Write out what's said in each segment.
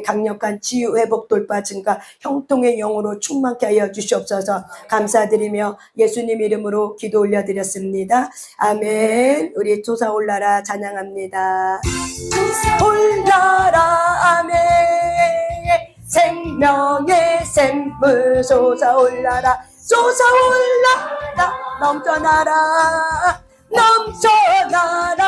강력한 치유, 회복, 돌파, 증가, 형통의 영으로 충만케 하여 주시옵소서. 감사드리며 예수님 이름으로 기도 올려드렸습니다. 아멘. 우리 솟아올라라 찬양합니다. 올라라 아멘. 생명의 샘물 솟아올라라 솟아올라라 넘쳐나라 넘쳐나라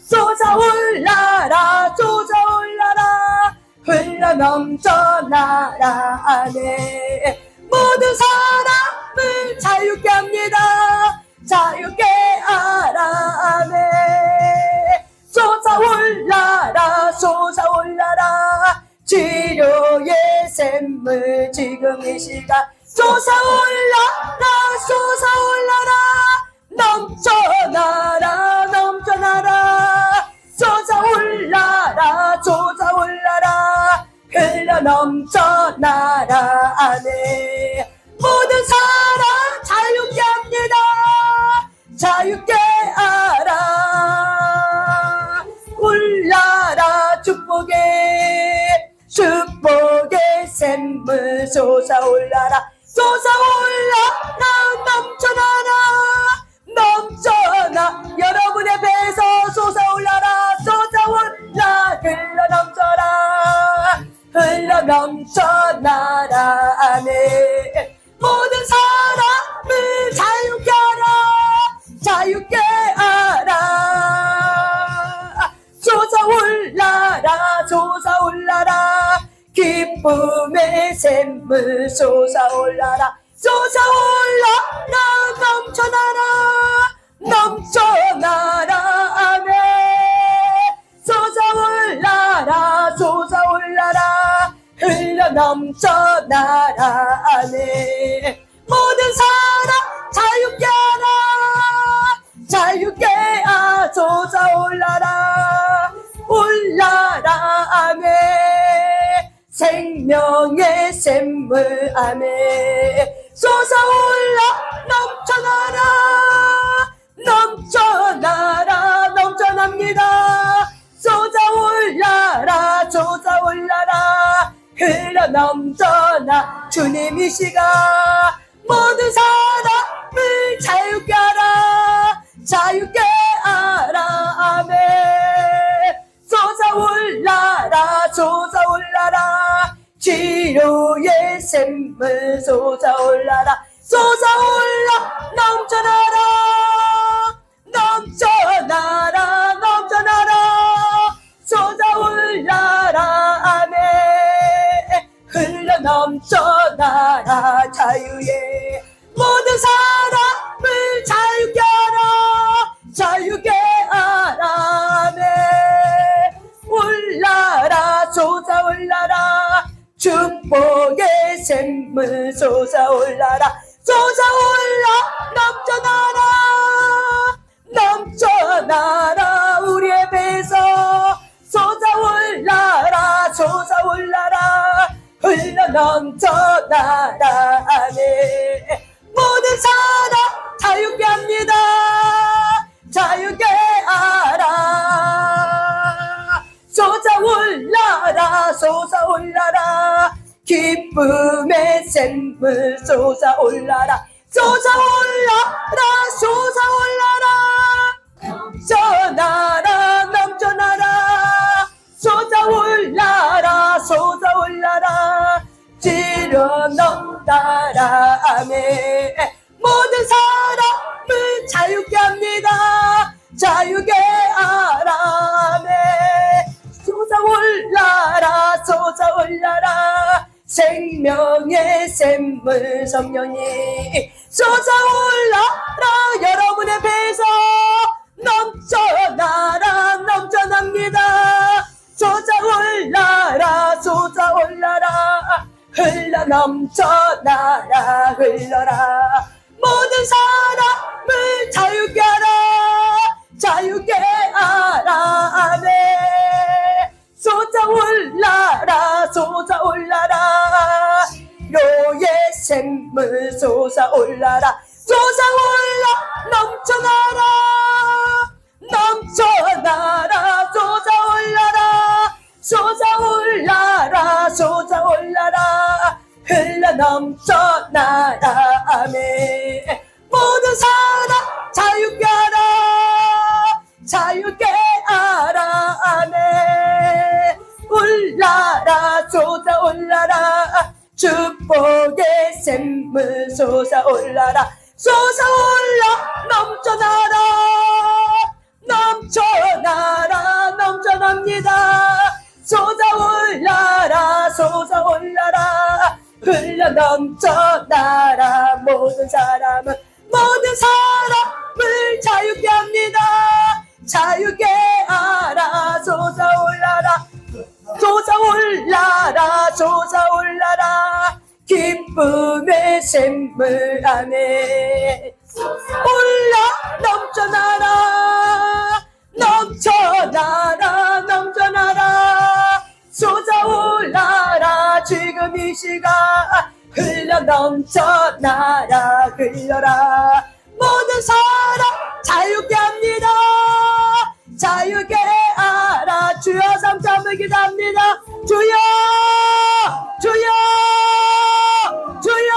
솟아올라라 솟아올라라 흘러 넘쳐나라 아멘. 모든 사람을 자유케 합니다. 자유케 하라 아멘. 솟아올라라 솟아올라라 치료의 샘물 지금 이 시간 솟아올라라 솟아올라라 넘쳐나라 넘쳐나라 솟아올라라 솟아올라라 흘러 넘쳐나라 아멘. 모든 사람 자유케 합니다. 자유케 하라. 올라라 축복의 샘물 솟아올라라 솟아올라라 넘쳐나 여러분의 배에서 솟아올라라 솟아올라 흘러 넘쳐나라 아멘. 모든 사람을 자유케 하라 자유케 하라. 솟아올라라 솟아올라라 기쁨의 샘물 솟아올라라 넘쳐나라 아멘. 솟아올라라 흘러 넘쳐나라 아멘. 모든 사람 자유케 하라 자유케 하라 솟아올라라 올라라 아멘. 생명의 샘물 아멘. 솟아올라 넘쳐납니다. 솟아올라라 흘러 넘쳐나 주님 이 시간 모든 사람을 자유케 하라 자유케 하라 아멘. 솟아올라라 치료의 샘물 솟아올라 넘쳐나라 솟아올라라 아멘. 흘러 넘쳐나라 자유의 모든 사람을 자유케 하라 아멘. 올라라 솟아올라라 축복의 샘물 솟아올라 넘쳐나라 우리의 배에서 솟아올라라 흘러 넘쳐나라 아멘. 모든 사람 자유케 합니다. 자유케 하라. 솟아올라라 기쁨의 샘물 솟아올라라 넘쳐나라 솟아올라라 지려 넘나라 아멘. 모든 사람을 자유케 합니다. 자유케 하라 아멘. 솟아올라라 생명의 샘물 성령이 솟아올라라 여러분의 배에서 넘쳐납니다. 솟아올라라 흘러 넘쳐나라 흘러라. 모든 사람을 자유케 하라 아멘. 솟아올라라 로의 샘물 솟아올라라 넘쳐나라 솟아올라라 솟아올라라 솟아올라라 흘러넘쳐나라 아멘. 모든 사람 자유케 하라 자유케 하라 아멘. 올라라 솟아올라라 축복의 샘물 솟아올라라 솟아올라 넘쳐나라 넘쳐나라 넘쳐납니다. 솟아올라라 솟아올라라 흘러 넘쳐나라 모든 사람을 자유케 합니다. 자유케 하라 솟아올라라 솟아올라라 솟아올라라 기쁨의 샘물 안에 올라 넘쳐나라 넘쳐나라 넘쳐나라 솟아올라라 지금 이 시간 흘러 넘쳐나라 흘러라 모든 사람 자유케 합니다. 자유케 하라 주여 삼참을 기도합니다. 주여 주여 주여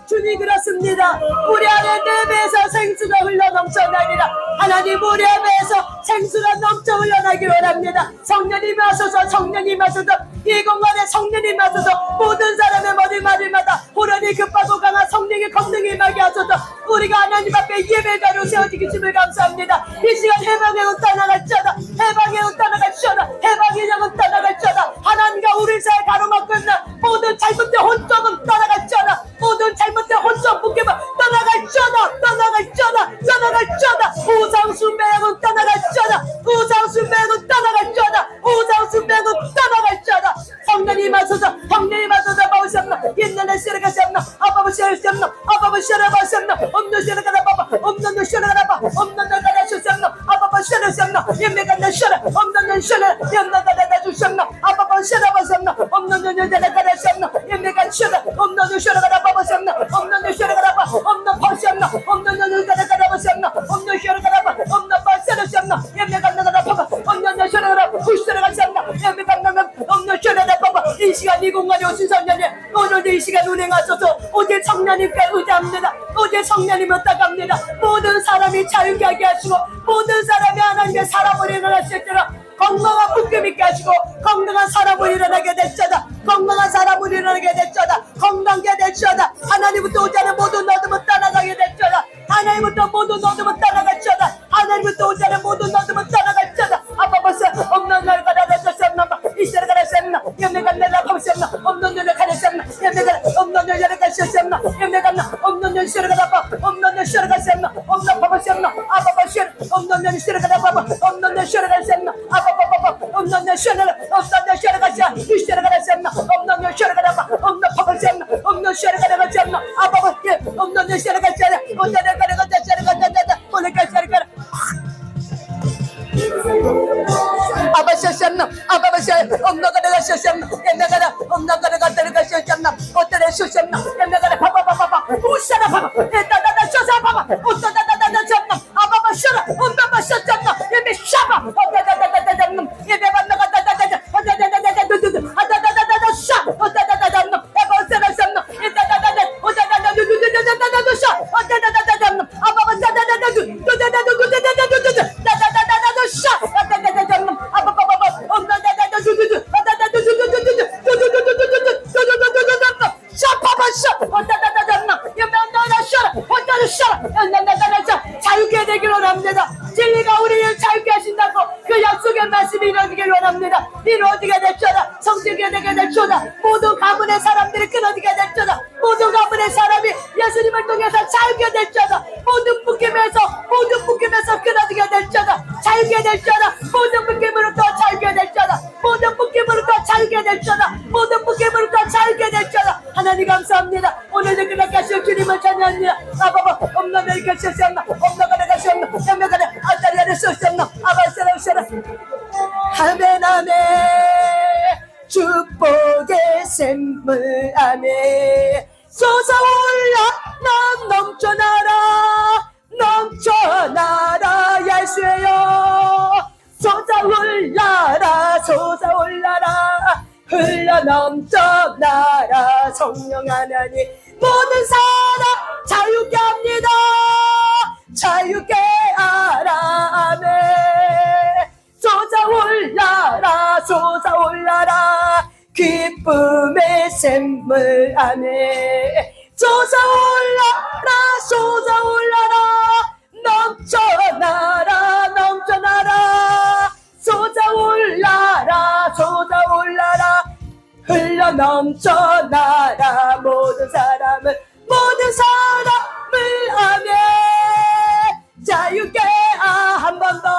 주님 그렇습니다. 우리 안에 내 배에서 생수가 흘러 넘쳐나리라. 하나님 우리 안에서 생수가 넘쳐 흘러나기 원합니다. 성령님 하소서 성령님 하소서 이 공간에 성령님 하소서 모든 사람의 머리마다 호련히 급하고 강한 성령의 권능이 임하게 하소서. 우리가 하나님 앞에 예배자로 세워지기 주를 감사합니다. 이 시간 해방의 은 떠나갈지어다 해방의 은 떠나갈지어다 해방의 영은 떠나갈지어다. 하나님과 우리 사이 가로막고 있는 모든 잘못된 혼종은 떠나갈지어다. 모든 잘못된 혼종 묶임은 떠나갈지어다 떠나갈지어다 떠나갈지어다. 우상숭배는 떠나갈지어다 우상숭배는 떠나갈지어다 우상숭배는 떠나갈지어다. 성령님 하소서 성령님 하소서 바우시옵나 옛날에 시작하시옵나 아빠부 시작하시옵나 아빠부 시작하시옵나 없는 시작하라 바바 없는 너 시작하라 바 없는 너 가라주시옵나 아빠부 시작하시옵나 예매가 너 시작 없는 너 시작 연나 가라주시옵나 아빠부 시작하시옵나 없는 너 가라주시옵나 예매가 시작 없는 너 시작하라 바바시옵나 없는 너 시작하라 바 없는 파시옵나 없는 너 가라주시옵나 없는 시작하라 바 없는 파시옵나 예매가 너 가라 바바 없는 너 시작하라 부시작하시옵나 예매가 너 없는 시작하라 바바 이 시간 이 공간에 오신 성령님 오늘 이 시간 운행하셔서 오직 성령님께 의지합니다. 오직 성령님 어떡합니다. 모든 사람이 자유케 하게 하시고 모든 사람이 하나님의 사람을 일어나실 때는 건강한 묶임 있게 하시고 건강한 사람을 일어나게 될지어다 건강한 사람을 일어나게 될지어다 건강하게 될지어다. 하나님부터 오자는 모든 어둠을 떠나가게 될지어다 하나님부터 모든 어둠을 떠나갈지어다 하나님부터 오자는 모든 어둠을 떠나갈지어다. 아빠 벌써 없는 날 가라졌었나 이스라엘 가라졌나 연매가 내가 가셨나 없는 날 가라졌나 연매가 없는 날 가라졌나 연매가 없는 날 시를 가라 없는 날 시를 가셨나 없는 바바셨나 아빠 벌써 없는 날 시를 가라 바바 없는 날 시를 가셨나 아빠 바바 없는 날 시를 가셨나 이스라엘 가라졌나 없는 날 시를 가라 없는 바바셨나 없는 시를 가라졌나 아빠 벌써 없는 날 시를 가셨나 없는 날 가라졌나 오늘까지 시를 가라 아바샤샤나 아바바샤 엄나가다가 샤샤나 옛나가다 엄나가다가 때려가 샤샤나 어때래 샤샤나 옛나가다 바바바바바 우샤나 바바 에따다다 샤샤 바바 어따다다다다 샤나 아바바샤나 엄나바샤샤나 예메 샤바 어따다다다다다 예메 반나가다다다다 어따다다다다다 아다다다다다 샤 어따다다다다 에바샤나 샤나 에따다다다 어따다다다다다다다 샤 어따다다다다 아바바샤다다다다 도다다다다다다다 다다다다다 샤 자유케 되기를 원합니다. 진리가 우리를 자유케 하신다고 그 약속의 말씀이 이루어지기를 원합니다. 이루어지게 될지어다 성취게 되게 될지어다 모든 가문의 사람들이 끊어지게 될지어다 모든 가문의 사람이 예수님을 통해서 자유케 될지어다 모든 묶임에서 끊어지게 될지어다 자유케 될지어다 모든 묶임으로부터 자유케 될지어다 모든 묶임으로부터 자유케 될지어다 모든 묶임으로부터 자유케 될지어다. 하나님 감사합니다. 오늘도 그렇게 하실 주님을 찬양합니다. 아바바 없는 날 가시옵나 없는 날 가시옵나 연명가네 아따리아를 쏘시옵나 아바세라우세라 아멘 아멘 축복의 샘물 아멘 솟아올라 난 넘쳐나라 예수여 솟아올라 솟아올라라 흘러넘쳐나라 성령 하나님 모든 사람 자유케 합니다. 자유케 하라 아멘. 솟아올라라 솟아올라라 기쁨의 샘물 아멘. 솟아올라라 솟아올라라 넘쳐나라 넘쳐나라 솟아올라라 솟아올라라 흘러넘쳐나라 모든 사람을 아멘. 자유케 한 번 더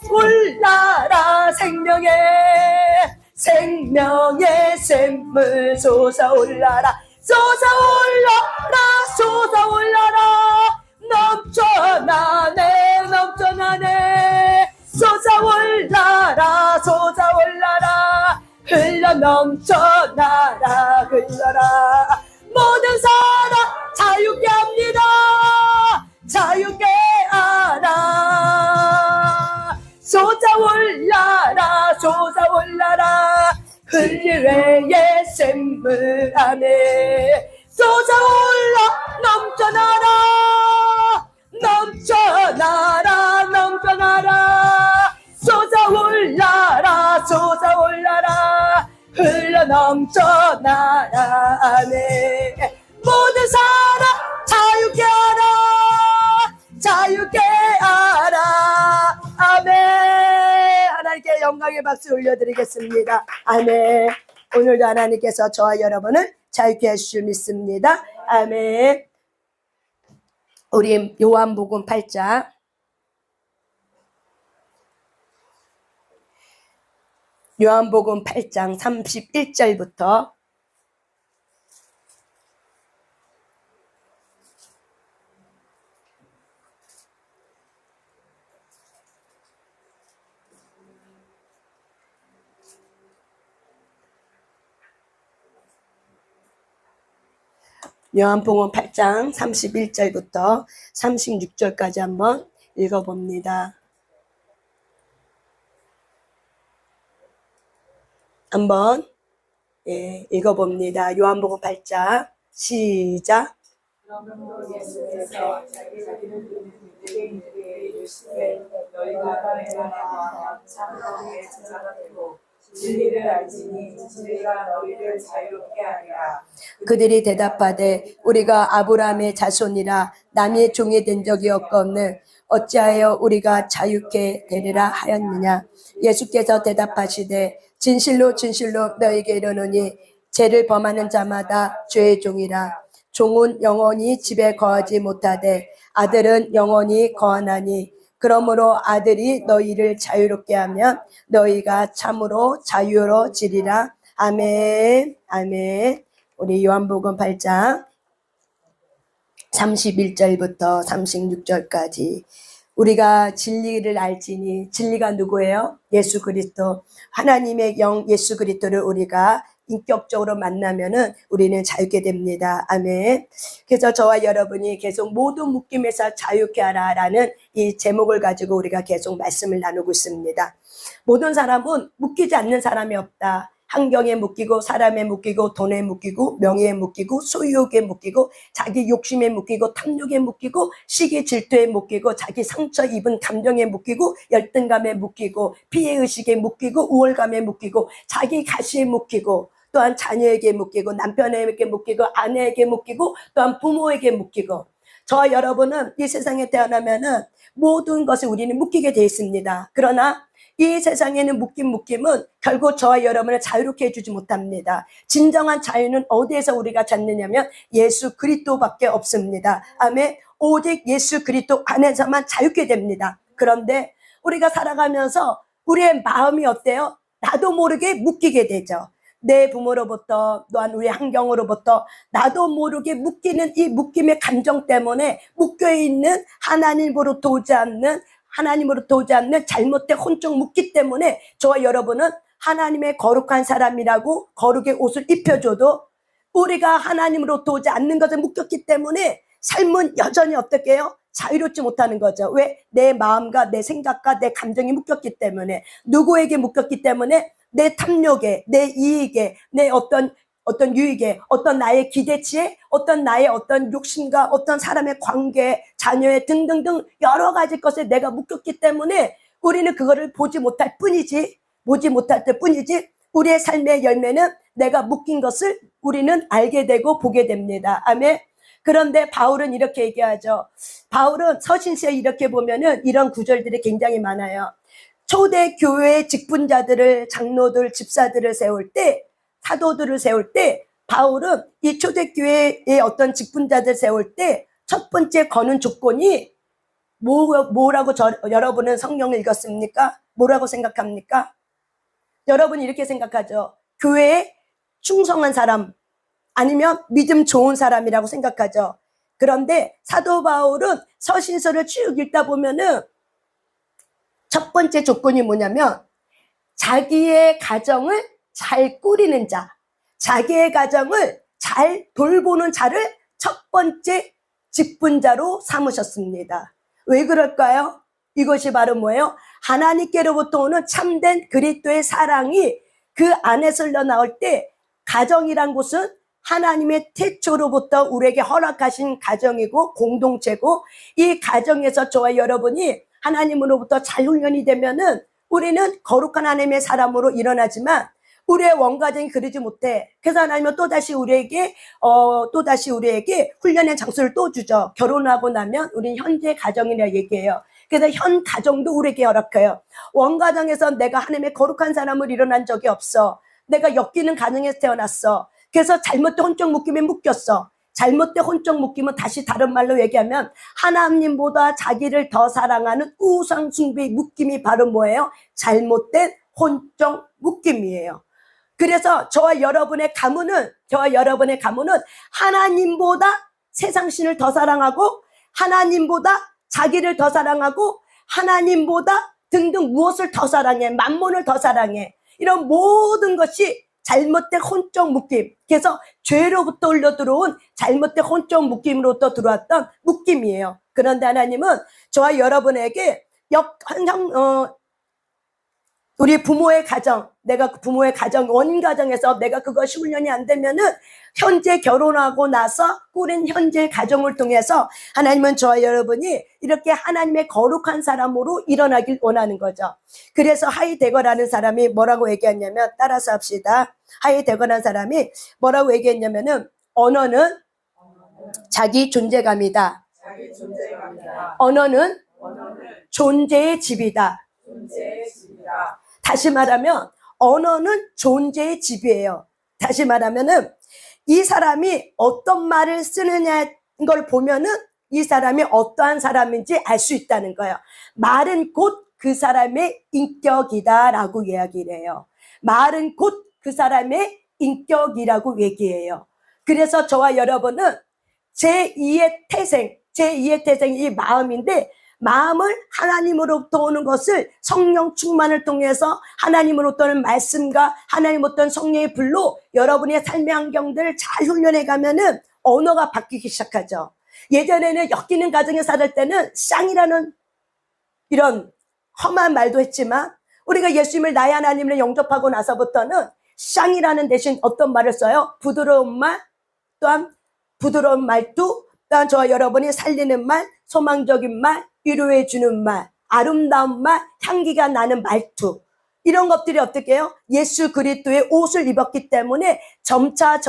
올라라 생명의 샘물 솟아올라라 솟아올라라 넘쳐나네 솟아올라라 흘러넘쳐나라 모든 사람 자유케 합니다. 자유케 하라 솟아올라라 흘리회의 샘물 안에 솟아올라 넘쳐나라 솟아올라라 흘러넘쳐나라 안에 모든 사람 자유케 하라 아멘. 하나님께 영광의 박수 올려드리겠습니다. 아멘. 오늘도 하나님께서 저와 여러분을 자유케 하실 줄 믿습니다. 아멘. 우리 요한복음 8장 요한복음 8장 31절부터 요한복음 8장 31절부터 36절까지 한번 읽어봅니다. 한번 읽어봅니다. 요한복음 8장 시작. 그러므로 예수께서 자기 자기를 믿는 유대인들에게 이르시되 너희가 내가 나와 참으로 제자가 되고 진리를 알지니 진리가 너희를 자유롭게 하리라. 그들이 대답하되 우리가 아브라함의 자손이라 남의 종이 된 적이 없거늘 어찌하여 우리가 자유케 되리라 하였느냐. 예수께서 대답하시되 진실로 너희에게 이르노니 죄를 범하는 자마다 죄의 종이라. 종은 영원히 집에 거하지 못하되 아들은 영원히 거하나니 그러므로 아들이 너희를 자유롭게 하면 너희가 참으로 자유로워지리라. 아멘. 아멘. 우리 요한복음 8장 31절부터 36절까지 우리가 진리를 알지니 진리가 누구예요? 예수 그리스도. 하나님의 영 예수 그리스도를 우리가 인격적으로 만나면은 우리는 자유케 됩니다. 아멘. 그래서 저와 여러분이 계속 모든 묶임에서 자유케 하라라는 이 제목을 가지고 우리가 계속 말씀을 나누고 있습니다. 모든 사람은 묶이지 않는 사람이 없다. 환경에 묶이고 사람에 묶이고 돈에 묶이고 명예에 묶이고 소유욕에 묶이고 자기 욕심에 묶이고 탐욕에 묶이고 시기 질투에 묶이고 자기 상처 입은 감정에 묶이고 열등감에 묶이고 피해의식에 묶이고 우월감에 묶이고 자기 가시에 묶이고 또한 자녀에게 묶이고 남편에게 묶이고 아내에게 묶이고 또한 부모에게 묶이고 저와 여러분은 이 세상에 태어나면은 모든 것을 우리는 묶이게 되어 있습니다. 그러나 이 세상에는 묶임은 결국 저와 여러분을 자유롭게 해주지 못합니다. 진정한 자유는 어디에서 우리가 찾느냐면 예수 그리스도밖에 없습니다. 아멘. 오직 예수 그리스도 안에서만 자유케 됩니다. 그런데 우리가 살아가면서 우리의 마음이 어때요? 나도 모르게 묶이게 되죠. 내 부모로부터 또한 우리 환경으로부터 나도 모르게 묶이는 이 묶임의 감정 때문에 묶여있는 하나님으로 도우지 않는 잘못된 혼적 묶기 때문에 저와 여러분은 하나님의 거룩한 사람이라고 거룩의 옷을 입혀줘도 우리가 하나님으로 도우지 않는 것에 묶였기 때문에 삶은 여전히 어떻게 해요? 자유롭지 못하는 거죠. 왜? 내 마음과 내 생각과 내 감정이 묶였기 때문에, 누구에게 묶였기 때문에, 내 탐욕에, 내 이익에, 내 어떤 유익에, 어떤 나의 기대치에, 어떤 나의 어떤 욕심과 어떤 사람의 관계, 자녀의 등등등 여러 가지 것에 내가 묶였기 때문에 우리는 그거를 보지 못할 뿐이지, 우리의 삶의 열매는 내가 묶인 것을 우리는 알게 되고 보게 됩니다. 아멘. 그런데 바울은 이렇게 얘기하죠. 바울은 서신서에 이렇게 보면은 이런 구절들이 굉장히 많아요. 초대 교회의 직분자들을, 장로들, 집사들을 세울 때, 사도들을 세울 때, 바울은 이 초대교회의 어떤 직분자들 세울 때 첫 번째 거는 조건이 뭐라고 여러분은 성경을 읽었습니까? 뭐라고 생각합니까? 여러분이 이렇게 생각하죠. 교회에 충성한 사람, 아니면 믿음 좋은 사람이라고 생각하죠. 그런데 사도 바울은 서신서를 쭉 읽다 보면은 첫 번째 조건이 뭐냐면 자기의 가정을 잘 꾸리는 자, 자기의 가정을 잘 돌보는 자를 첫 번째 직분자로 삼으셨습니다. 왜 그럴까요? 이것이 바로 뭐예요? 하나님께로부터 오는 참된 그리스도의 사랑이 그 안에서 흘러나올 때 가정이란 곳은 하나님의 태초로부터 우리에게 허락하신 가정이고 공동체고, 이 가정에서 저와 여러분이 하나님으로부터 잘 훈련이 되면은 우리는 거룩한 하나님의 사람으로 일어나지만 우리의 원가정이 그러지 못해. 그래서 하나님은 또다시 우리에게 훈련의 장소를 또 주죠. 결혼하고 나면 우리는 현재 가정이라 얘기해요. 그래서 현 가정도 우리에게 허락해요. 원가정에서 내가 하나님의 거룩한 사람으로 일어난 적이 없어. 내가 엮이는 가정에서 태어났어. 그래서 잘못된 혼적 묶임에 묶였어. 잘못된 혼적 묶임은 다시 다른 말로 얘기하면 하나님보다 자기를 더 사랑하는 우상 숭배의 묶임이 바로 뭐예요? 잘못된 혼적 묶임이에요. 그래서 저와 여러분의 가문은 하나님보다 세상 신을 더 사랑하고, 하나님보다 자기를 더 사랑하고, 하나님보다 등등 무엇을 더 사랑해, 만몬을 더 사랑해. 이런 모든 것이 잘못된 혼적 묶임. 그래서 죄로부터 흘러들어온 잘못된 혼적 묶임으로부터 들어왔던 묶임이에요. 그런데 하나님은 저와 여러분에게 우리 부모의 가정, 내가 부모의 가정, 원가정에서 내가 그것이 훈련이 안 되면은 현재 결혼하고 나서 꾸린 현재 가정을 통해서 하나님은 저와 여러분이 이렇게 하나님의 거룩한 사람으로 일어나길 원하는 거죠. 그래서 하이데거라는 사람이 뭐라고 얘기했냐면, 따라서 합시다. 하이데거라는 사람이 뭐라고 얘기했냐면은, 언어는 자기 존재감이다. 언어는 존재의 집이다. 다시 말하면 언어는 존재의 집이에요. 다시 말하면은 이 사람이 어떤 말을 쓰느냐는 걸 보면은 이 사람이 어떠한 사람인지 알 수 있다는 거예요. 말은 곧 그 사람의 인격이다라고 이야기를 해요. 말은 곧 그 사람의 인격이라고 얘기해요. 그래서 저와 여러분은 제2의 태생이 이 마음인데, 마음을 하나님으로부터 오는 것을 성령 충만을 통해서 하나님으로부터 오는 말씀과 하나님으로부터 오는 성령의 불로 여러분의 삶의 환경들을 잘 훈련해 가면은 언어가 바뀌기 시작하죠. 예전에는 엮이는 가정에 살을 때는 쌍이라는 이런 험한 말도 했지만, 우리가 예수님을 나의 하나님을 영접하고 나서부터는 쌍이라는 대신 어떤 말을 써요? 부드러운 말, 또한 부드러운 말투, 또한 저와 여러분이 살리는 말, 소망적인 말, 위로해 주는 말, 아름다운 말, 향기가 나는 말투, 이런 것들이 어떻게 해요? 예수 그리스도의 옷을 입었기 때문에 점차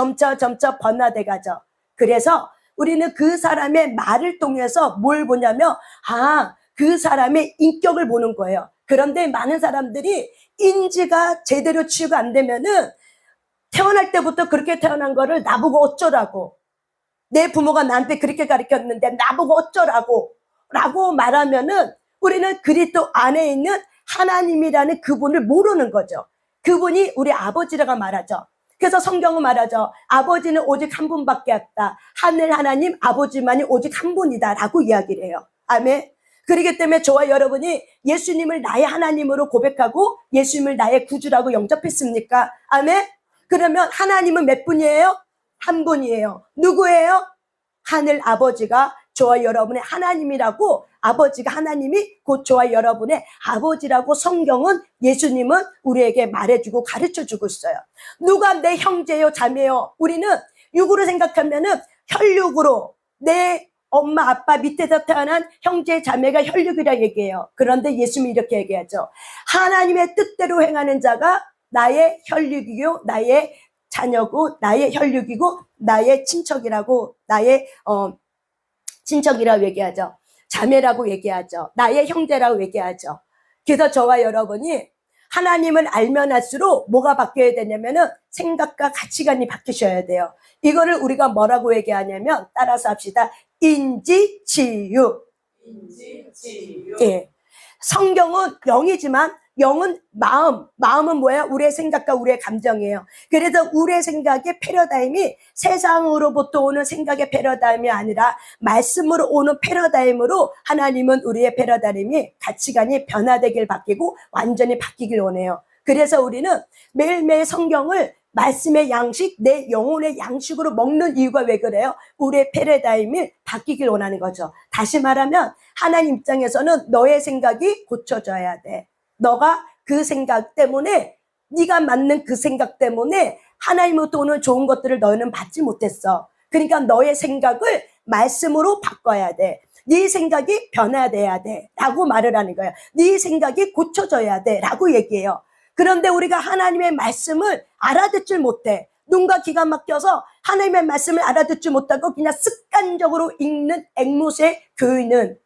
번화돼 가죠. 그래서 우리는 그 사람의 말을 통해서 뭘 보냐면, 그 사람의 인격을 보는 거예요. 그런데 많은 사람들이 인지가 제대로 치유가 안 되면은 태어날 때부터 그렇게 태어난 거를 나보고 어쩌라고, 내 부모가 나한테 그렇게 가르쳤는데 나보고 어쩌라고 라고 말하면은 우리는 그리스도 안에 있는 하나님이라는 그분을 모르는 거죠. 그분이 우리 아버지라고 말하죠. 그래서 성경은 말하죠. 아버지는 오직 한 분밖에 없다. 하늘 하나님 아버지만이 오직 한 분이다 라고 이야기를 해요. 아멘. 그렇기 때문에 저와 여러분이 예수님을 나의 하나님으로 고백하고 예수님을 나의 구주라고 영접했습니까? 아멘. 그러면 하나님은 몇 분이에요? 한 분이에요. 누구예요? 하늘 아버지가 저와 여러분의 하나님이라고, 아버지가 하나님이 곧 저와 여러분의 아버지라고 성경은, 예수님은 우리에게 말해주고 가르쳐주고 있어요. 누가 내 형제요 자매요, 우리는 육으로 생각하면은 혈육으로 내 엄마 아빠 밑에서 태어난 형제 자매가 혈육이라 얘기해요. 그런데 예수님이 이렇게 얘기하죠. 하나님의 뜻대로 행하는 자가 나의 혈육이요, 나의 자녀고, 나의 혈육이고, 나의 친척이라고, 나의 친척이라고 얘기하죠. 자매라고 얘기하죠. 나의 형제라고 얘기하죠. 그래서 저와 여러분이 하나님을 알면 할수록 뭐가 바뀌어야 되냐면은 생각과 가치관이 바뀌셔야 돼요. 이거를 우리가 뭐라고 얘기하냐면, 따라서 합시다. 인지치유. 인지치유. 예. 성경은 영이지만 영은 마음은 뭐야? 우리의 생각과 우리의 감정이에요. 그래서 우리의 생각의 패러다임이 세상으로부터 오는 생각의 패러다임이 아니라 말씀으로 오는 패러다임으로, 하나님은 우리의 패러다임이, 가치관이 변화되길 바뀌고 완전히 바뀌길 원해요. 그래서 우리는 매일매일 성경을 말씀의 양식, 내 영혼의 양식으로 먹는 이유가 왜 그래요? 우리의 패러다임이 바뀌길 원하는 거죠. 다시 말하면 하나님 입장에서는 너의 생각이 고쳐져야 돼. 너가 그 생각 때문에, 네가 맞는 그 생각 때문에 하나님으로부터 오는 좋은 것들을 너는 받지 못했어. 그러니까 너의 생각을 말씀으로 바꿔야 돼. 네 생각이 변화돼야 돼 라고 말을 하는 거예요. 네 생각이 고쳐져야 돼 라고 얘기해요. 그런데 우리가 하나님의 말씀을 알아듣질 못해. 눈과 귀가 막혀서 하나님의 말씀을 알아듣지 못하고 그냥 습관적으로 읽는 앵무새 교인은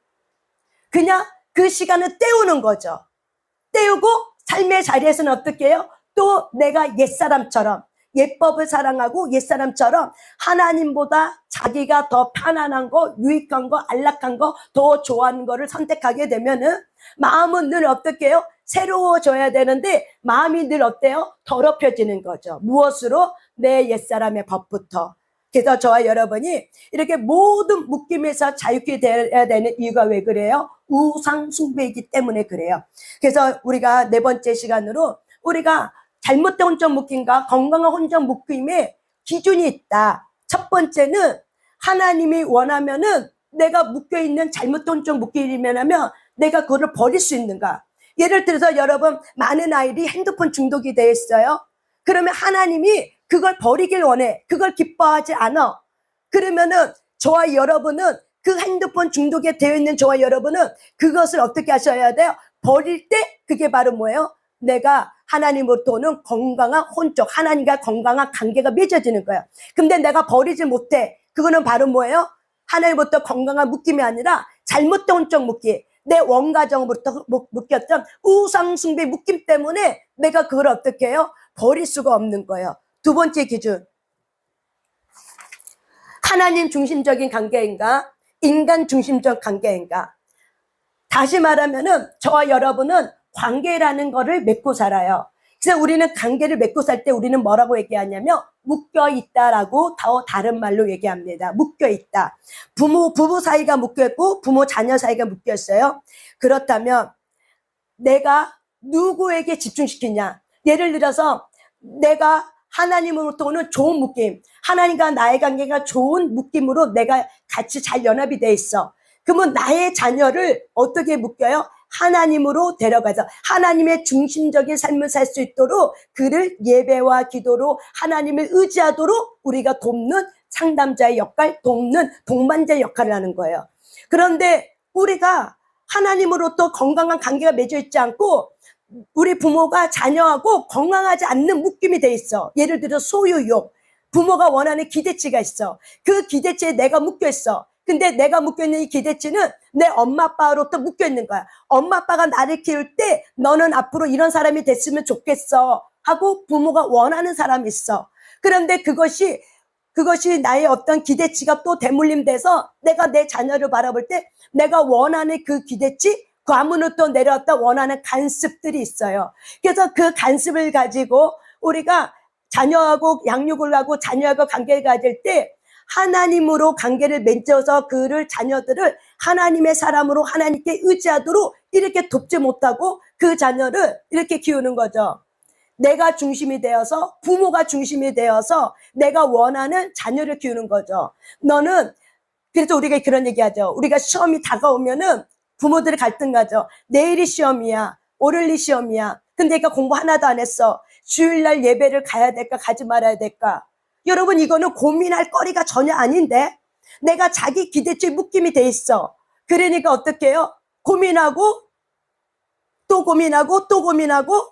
그냥 그 시간을 때우는 거죠. 때우고 삶의 자리에서는 어떻게 해요? 또 내가 옛사람처럼, 옛법을 사랑하고 옛사람처럼 하나님보다 자기가 더 편안한 거, 유익한 거, 안락한 거, 더 좋아하는 거를 선택하게 되면은 마음은 늘 어떻게 해요? 새로워져야 되는데 마음이 늘 어때요? 더럽혀지는 거죠. 무엇으로? 내 옛사람의 법부터. 그래서 저와 여러분이 이렇게 모든 묶임에서 자유케 되어야 되는 이유가 왜 그래요? 우상 숭배이기 때문에 그래요. 그래서 우리가 네 번째 시간으로, 우리가 잘못된 혼적 묶임과 건강한 혼적 묶임의 기준이 있다. 첫 번째는 하나님이 원하면은 내가 묶여있는 잘못된 혼적 묶임이면 내가 그거를 버릴 수 있는가? 예를 들어서 여러분, 많은 아이들이 핸드폰 중독이 되어 있어요. 그러면 하나님이 그걸 버리길 원해. 그걸 기뻐하지 않아. 그러면은 저와 여러분은, 그 핸드폰 중독에 되어 있는 저와 여러분은 그것을 어떻게 하셔야 돼요? 버릴 때 그게 바로 뭐예요? 내가 하나님으로부터 오는 건강한 혼적, 하나님과 건강한 관계가 맺어지는 거예요. 근데 내가 버리지 못해. 그거는 바로 뭐예요? 하나님으로부터 건강한 묶임이 아니라 잘못된 혼적 묶임. 내 원가정으로부터 묶였던 우상숭배 묶임 때문에 내가 그걸 어떻게 해요? 버릴 수가 없는 거예요. 두 번째 기준. 하나님 중심적인 관계인가? 인간 중심적 관계인가? 다시 말하면은 저와 여러분은 관계라는 거를 맺고 살아요. 그래서 우리는 관계를 맺고 살 때 우리는 뭐라고 얘기하냐면 묶여있다라고 더 다른 말로 얘기합니다. 묶여있다. 부부 사이가 묶여있고 부모 자녀 사이가 묶였어요. 그렇다면 내가 누구에게 집중시키냐? 예를 들어서 내가 하나님으로부터 오는 좋은 묶임, 하나님과 나의 관계가 좋은 묶임으로 내가 같이 잘 연합이 돼 있어. 그러면 나의 자녀를 어떻게 묶여요? 하나님으로 데려가서 하나님의 중심적인 삶을 살 수 있도록 그를 예배와 기도로 하나님을 의지하도록 우리가 돕는 상담자의 역할, 돕는 동반자의 역할을 하는 거예요. 그런데 우리가 하나님으로부터 건강한 관계가 맺어 있지 않고 우리 부모가 자녀하고 건강하지 않는 묶임이 돼 있어. 예를 들어 소유욕. 부모가 원하는 기대치가 있어. 그 기대치에 내가 묶여 있어. 근데 내가 묶여있는 이 기대치는 내 엄마 아빠로부터 묶여있는 거야. 엄마 아빠가 나를 키울 때 너는 앞으로 이런 사람이 됐으면 좋겠어 하고 부모가 원하는 사람이 있어. 그런데 그것이 나의 어떤 기대치가 또 대물림돼서 내가 내 자녀를 바라볼 때 내가 원하는 그 기대치, 그 아무로부터 내려왔다 원하는 간습들이 있어요. 그래서 그 간습을 가지고 우리가 자녀하고 양육을 하고 자녀하고 관계를 가질 때 하나님으로 관계를 맺어서 그를 자녀들을 하나님의 사람으로 하나님께 의지하도록 이렇게 돕지 못하고 그 자녀를 이렇게 키우는 거죠. 내가 중심이 되어서 부모가 중심이 되어서 내가 원하는 자녀를 키우는 거죠. 너는 그래서 우리가 그런 얘기하죠. 우리가 시험이 다가오면은 부모들이 갈등하죠. 내일이 시험이야. 오늘이 시험이야. 근데 얘가 공부 하나도 안 했어. 주일날 예배를 가야 될까 가지 말아야 될까. 여러분 이거는 고민할 거리가 전혀 아닌데 내가 자기 기대치에 묶임이 돼 있어. 그러니까 어떻게 해요? 고민하고 또 고민하고 또 고민하고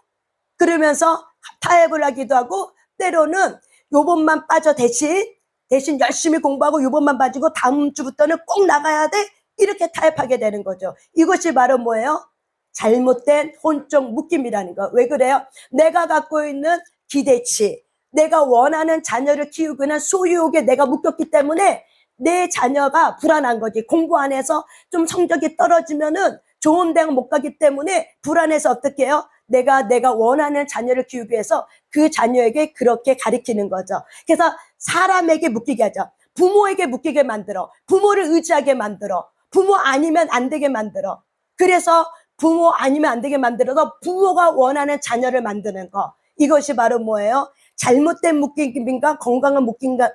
그러면서 타협을 하기도 하고 때로는 요번만 빠져 대신 열심히 공부하고 요번만 빠지고 다음 주부터는 꼭 나가야 돼. 이렇게 타협하게 되는 거죠. 이것이 바로 뭐예요? 잘못된 혼적 묶임이라는 거. 왜 그래요? 내가 갖고 있는 기대치, 내가 원하는 자녀를 키우고는 소유욕에 내가 묶였기 때문에 내 자녀가 불안한 거지. 공부 안 해서 좀 성적이 떨어지면은 좋은 대학 못 가기 때문에 불안해서 어떻게 해요? 내가 원하는 자녀를 키우기 위해서 그 자녀에게 그렇게 가르치는 거죠. 그래서 사람에게 묶이게 하죠. 부모에게 묶이게 만들어. 부모를 의지하게 만들어. 부모 아니면 안 되게 만들어. 그래서 부모 아니면 안 되게 만들어서 부모가 원하는 자녀를 만드는 거. 이것이 바로 뭐예요? 잘못된 묶임인가 건강한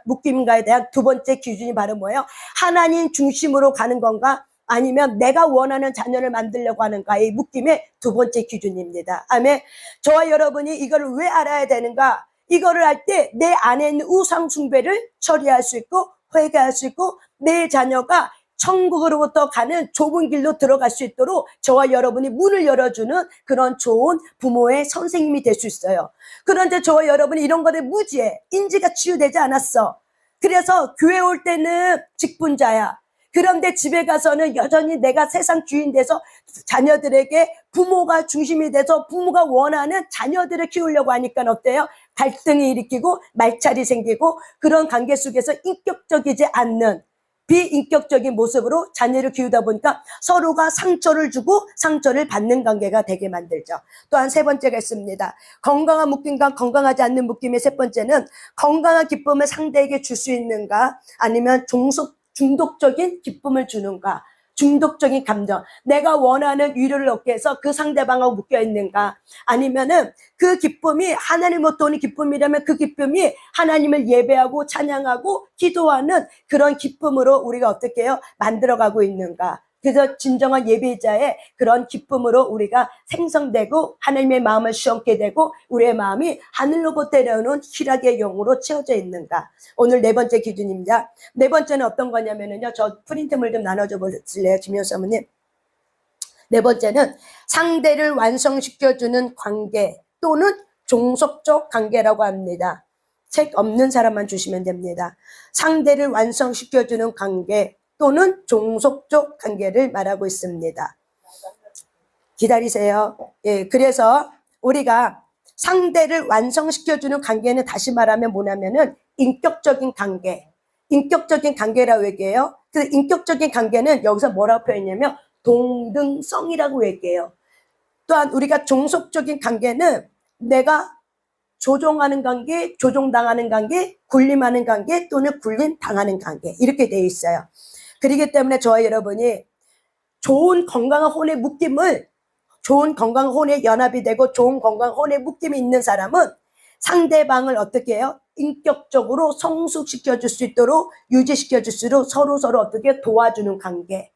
묶임인가에 대한 두 번째 기준이 바로 뭐예요? 하나님 중심으로 가는 건가? 아니면 내가 원하는 자녀를 만들려고 하는가의 묶임의 두 번째 기준입니다. 아멘. 저와 여러분이 이걸 왜 알아야 되는가? 이거를 할 때 내 안에 있는 우상 숭배를 처리할 수 있고 회개할 수 있고 내 자녀가 천국으로부터 가는 좁은 길로 들어갈 수 있도록 저와 여러분이 문을 열어주는 그런 좋은 부모의 선생님이 될 수 있어요. 그런데 저와 여러분이 이런 것에 무지해. 인지가 치유되지 않았어. 그래서 교회 올 때는 직분자야. 그런데 집에 가서는 여전히 내가 세상 주인 돼서 자녀들에게 부모가 중심이 돼서 부모가 원하는 자녀들을 키우려고 하니까 어때요? 갈등이 일으키고 말차리 생기고 그런 관계 속에서 인격적이지 않는 비인격적인 모습으로 자녀를 키우다 보니까 서로가 상처를 주고 상처를 받는 관계가 되게 만들죠. 또한 세 번째가 있습니다. 건강한 묶임과 건강하지 않는 묶임의 세 번째는 건강한 기쁨을 상대에게 줄 수 있는가 아니면 중독적인 기쁨을 주는가 중독적인 감정 내가 원하는 위로를 얻기 위해서 그 상대방하고 묶여 있는가 아니면은 그 기쁨이 하나님으로부터 오는 기쁨이라면 그 기쁨이 하나님을 예배하고 찬양하고 기도하는 그런 기쁨으로 우리가 어떻게 해요? 만들어가고 있는가 그래서 진정한 예배자의 그런 기쁨으로 우리가 생성되고 하나님의 마음을 시원케 되고 우리의 마음이 하늘로부터 내려오는 희락의 영으로 채워져 있는가 오늘 네 번째 기준입니다. 네 번째는 어떤 거냐면요. 저 프린트물 좀 나눠줘 보실래요? 김효수 사모님. 네 번째는 상대를 완성시켜주는 관계 또는 종속적 관계라고 합니다. 책 없는 사람만 주시면 됩니다. 상대를 완성시켜주는 관계 또는 종속적 관계를 말하고 있습니다. 기다리세요. 예, 그래서 우리가 상대를 완성시켜주는 관계는 다시 말하면 뭐냐면은 인격적인 관계. 인격적인 관계라고 얘기해요. 그 인격적인 관계는 여기서 뭐라고 표현했냐면 동등성이라고 얘기해요. 또한 우리가 종속적인 관계는 내가 조종하는 관계, 조종당하는 관계, 굴림하는 관계 또는 굴림당하는 관계 이렇게 되어 있어요. 그렇기 때문에 저와 여러분이 좋은 건강한 혼의 묶임을 좋은 건강한 혼의 연합이 되고 좋은 건강한 혼의 묶임이 있는 사람은 상대방을 어떻게 해요? 인격적으로 성숙시켜줄 수 있도록 유지시켜줄 수 있도록 서로 어떻게 도와주는 관계.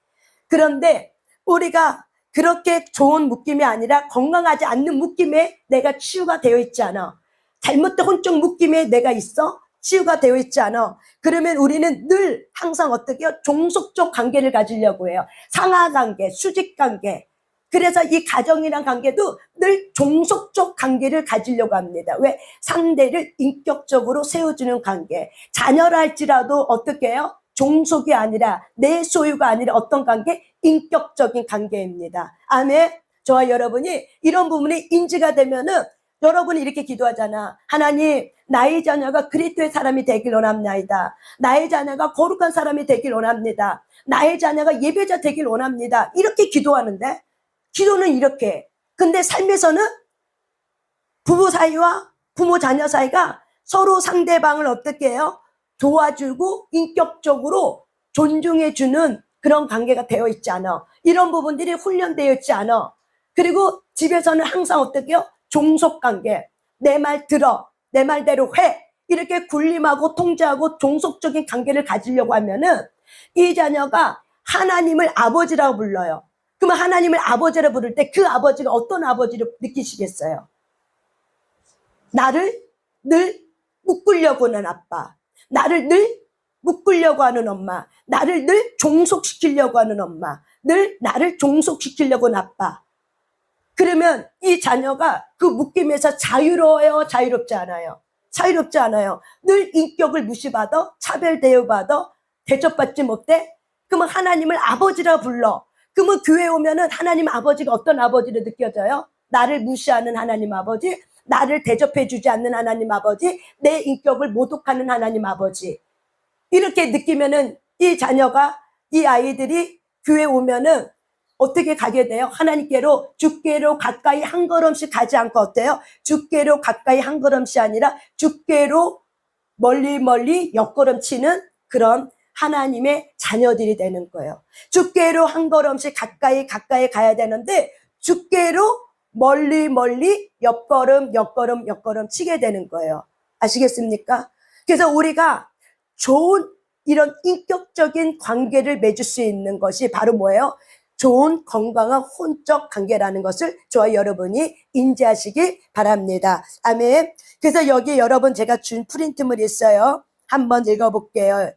그런데 우리가 그렇게 좋은 묶임이 아니라 건강하지 않는 묶임에 내가 치유가 되어 있지 않아. 잘못된 혼적 묶임에 내가 있어? 치유가 되어 있지 않아. 그러면 우리는 늘 항상 어떻게 해요? 종속적 관계를 가지려고 해요. 상하관계, 수직관계. 그래서 이 가정이란 관계도 늘 종속적 관계를 가지려고 합니다. 왜? 상대를 인격적으로 세워주는 관계. 자녀라 할지라도 어떻게 해요? 종속이 아니라 내 소유가 아니라 어떤 관계? 인격적인 관계입니다. 아멘. 저와 여러분이 이런 부분이 인지가 되면은 여러분이 이렇게 기도하잖아. 하나님, 나의 자녀가 그리스도의 사람이 되길 원합니다. 나의 자녀가 거룩한 사람이 되길 원합니다. 나의 자녀가 예배자 되길 원합니다. 이렇게 기도하는데 기도는 이렇게. 근데 삶에서는 부부 사이와 부모 자녀 사이가 서로 상대방을 어떻게 해요? 도와주고 인격적으로 존중해주는 그런 관계가 되어 있지 않아. 이런 부분들이 훈련되어 있지 않아. 그리고 집에서는 항상 어떻게 해요? 종속관계. 내 말 들어. 내 말대로 해. 이렇게 굴림하고 통제하고 종속적인 관계를 가지려고 하면은 이 자녀가 하나님을 아버지라고 불러요. 그러면 하나님을 아버지라고 부를 때 그 아버지가 어떤 아버지를 느끼시겠어요? 나를 늘 묶으려고 하는 아빠, 나를 늘 묶으려고 하는 엄마, 나를 늘 종속시키려고 하는 엄마, 늘 나를 종속시키려고 하는 아빠. 그러면 이 자녀가 그 묶임에서 자유로워요? 자유롭지 않아요? 자유롭지 않아요. 늘 인격을 무시받아, 차별 대우받아, 대접받지 못해? 그러면 하나님을 아버지라 불러. 그러면 교회 오면은 하나님 아버지가 어떤 아버지로 느껴져요? 나를 무시하는 하나님 아버지, 나를 대접해주지 않는 하나님 아버지, 내 인격을 모독하는 하나님 아버지. 이렇게 느끼면은 이 자녀가, 이 아이들이 교회 오면은 어떻게 가게 돼요? 하나님께로, 주께로 가까이 한 걸음씩 가지 않고 어때요? 주께로 가까이 한 걸음씩 아니라 주께로 멀리 멀리 옆걸음 치는 그런 하나님의 자녀들이 되는 거예요. 주께로 한 걸음씩 가까이 가야 되는데 주께로 멀리 멀리 옆걸음 치게 되는 거예요. 아시겠습니까? 그래서 우리가 좋은 이런 인격적인 관계를 맺을 수 있는 것이 바로 뭐예요? 좋은 건강한 혼적 관계라는 것을 저와 여러분이 인지하시기 바랍니다. 아멘. 그래서 여기 여러분 제가 준 프린트물 있어요. 한번 읽어볼게요.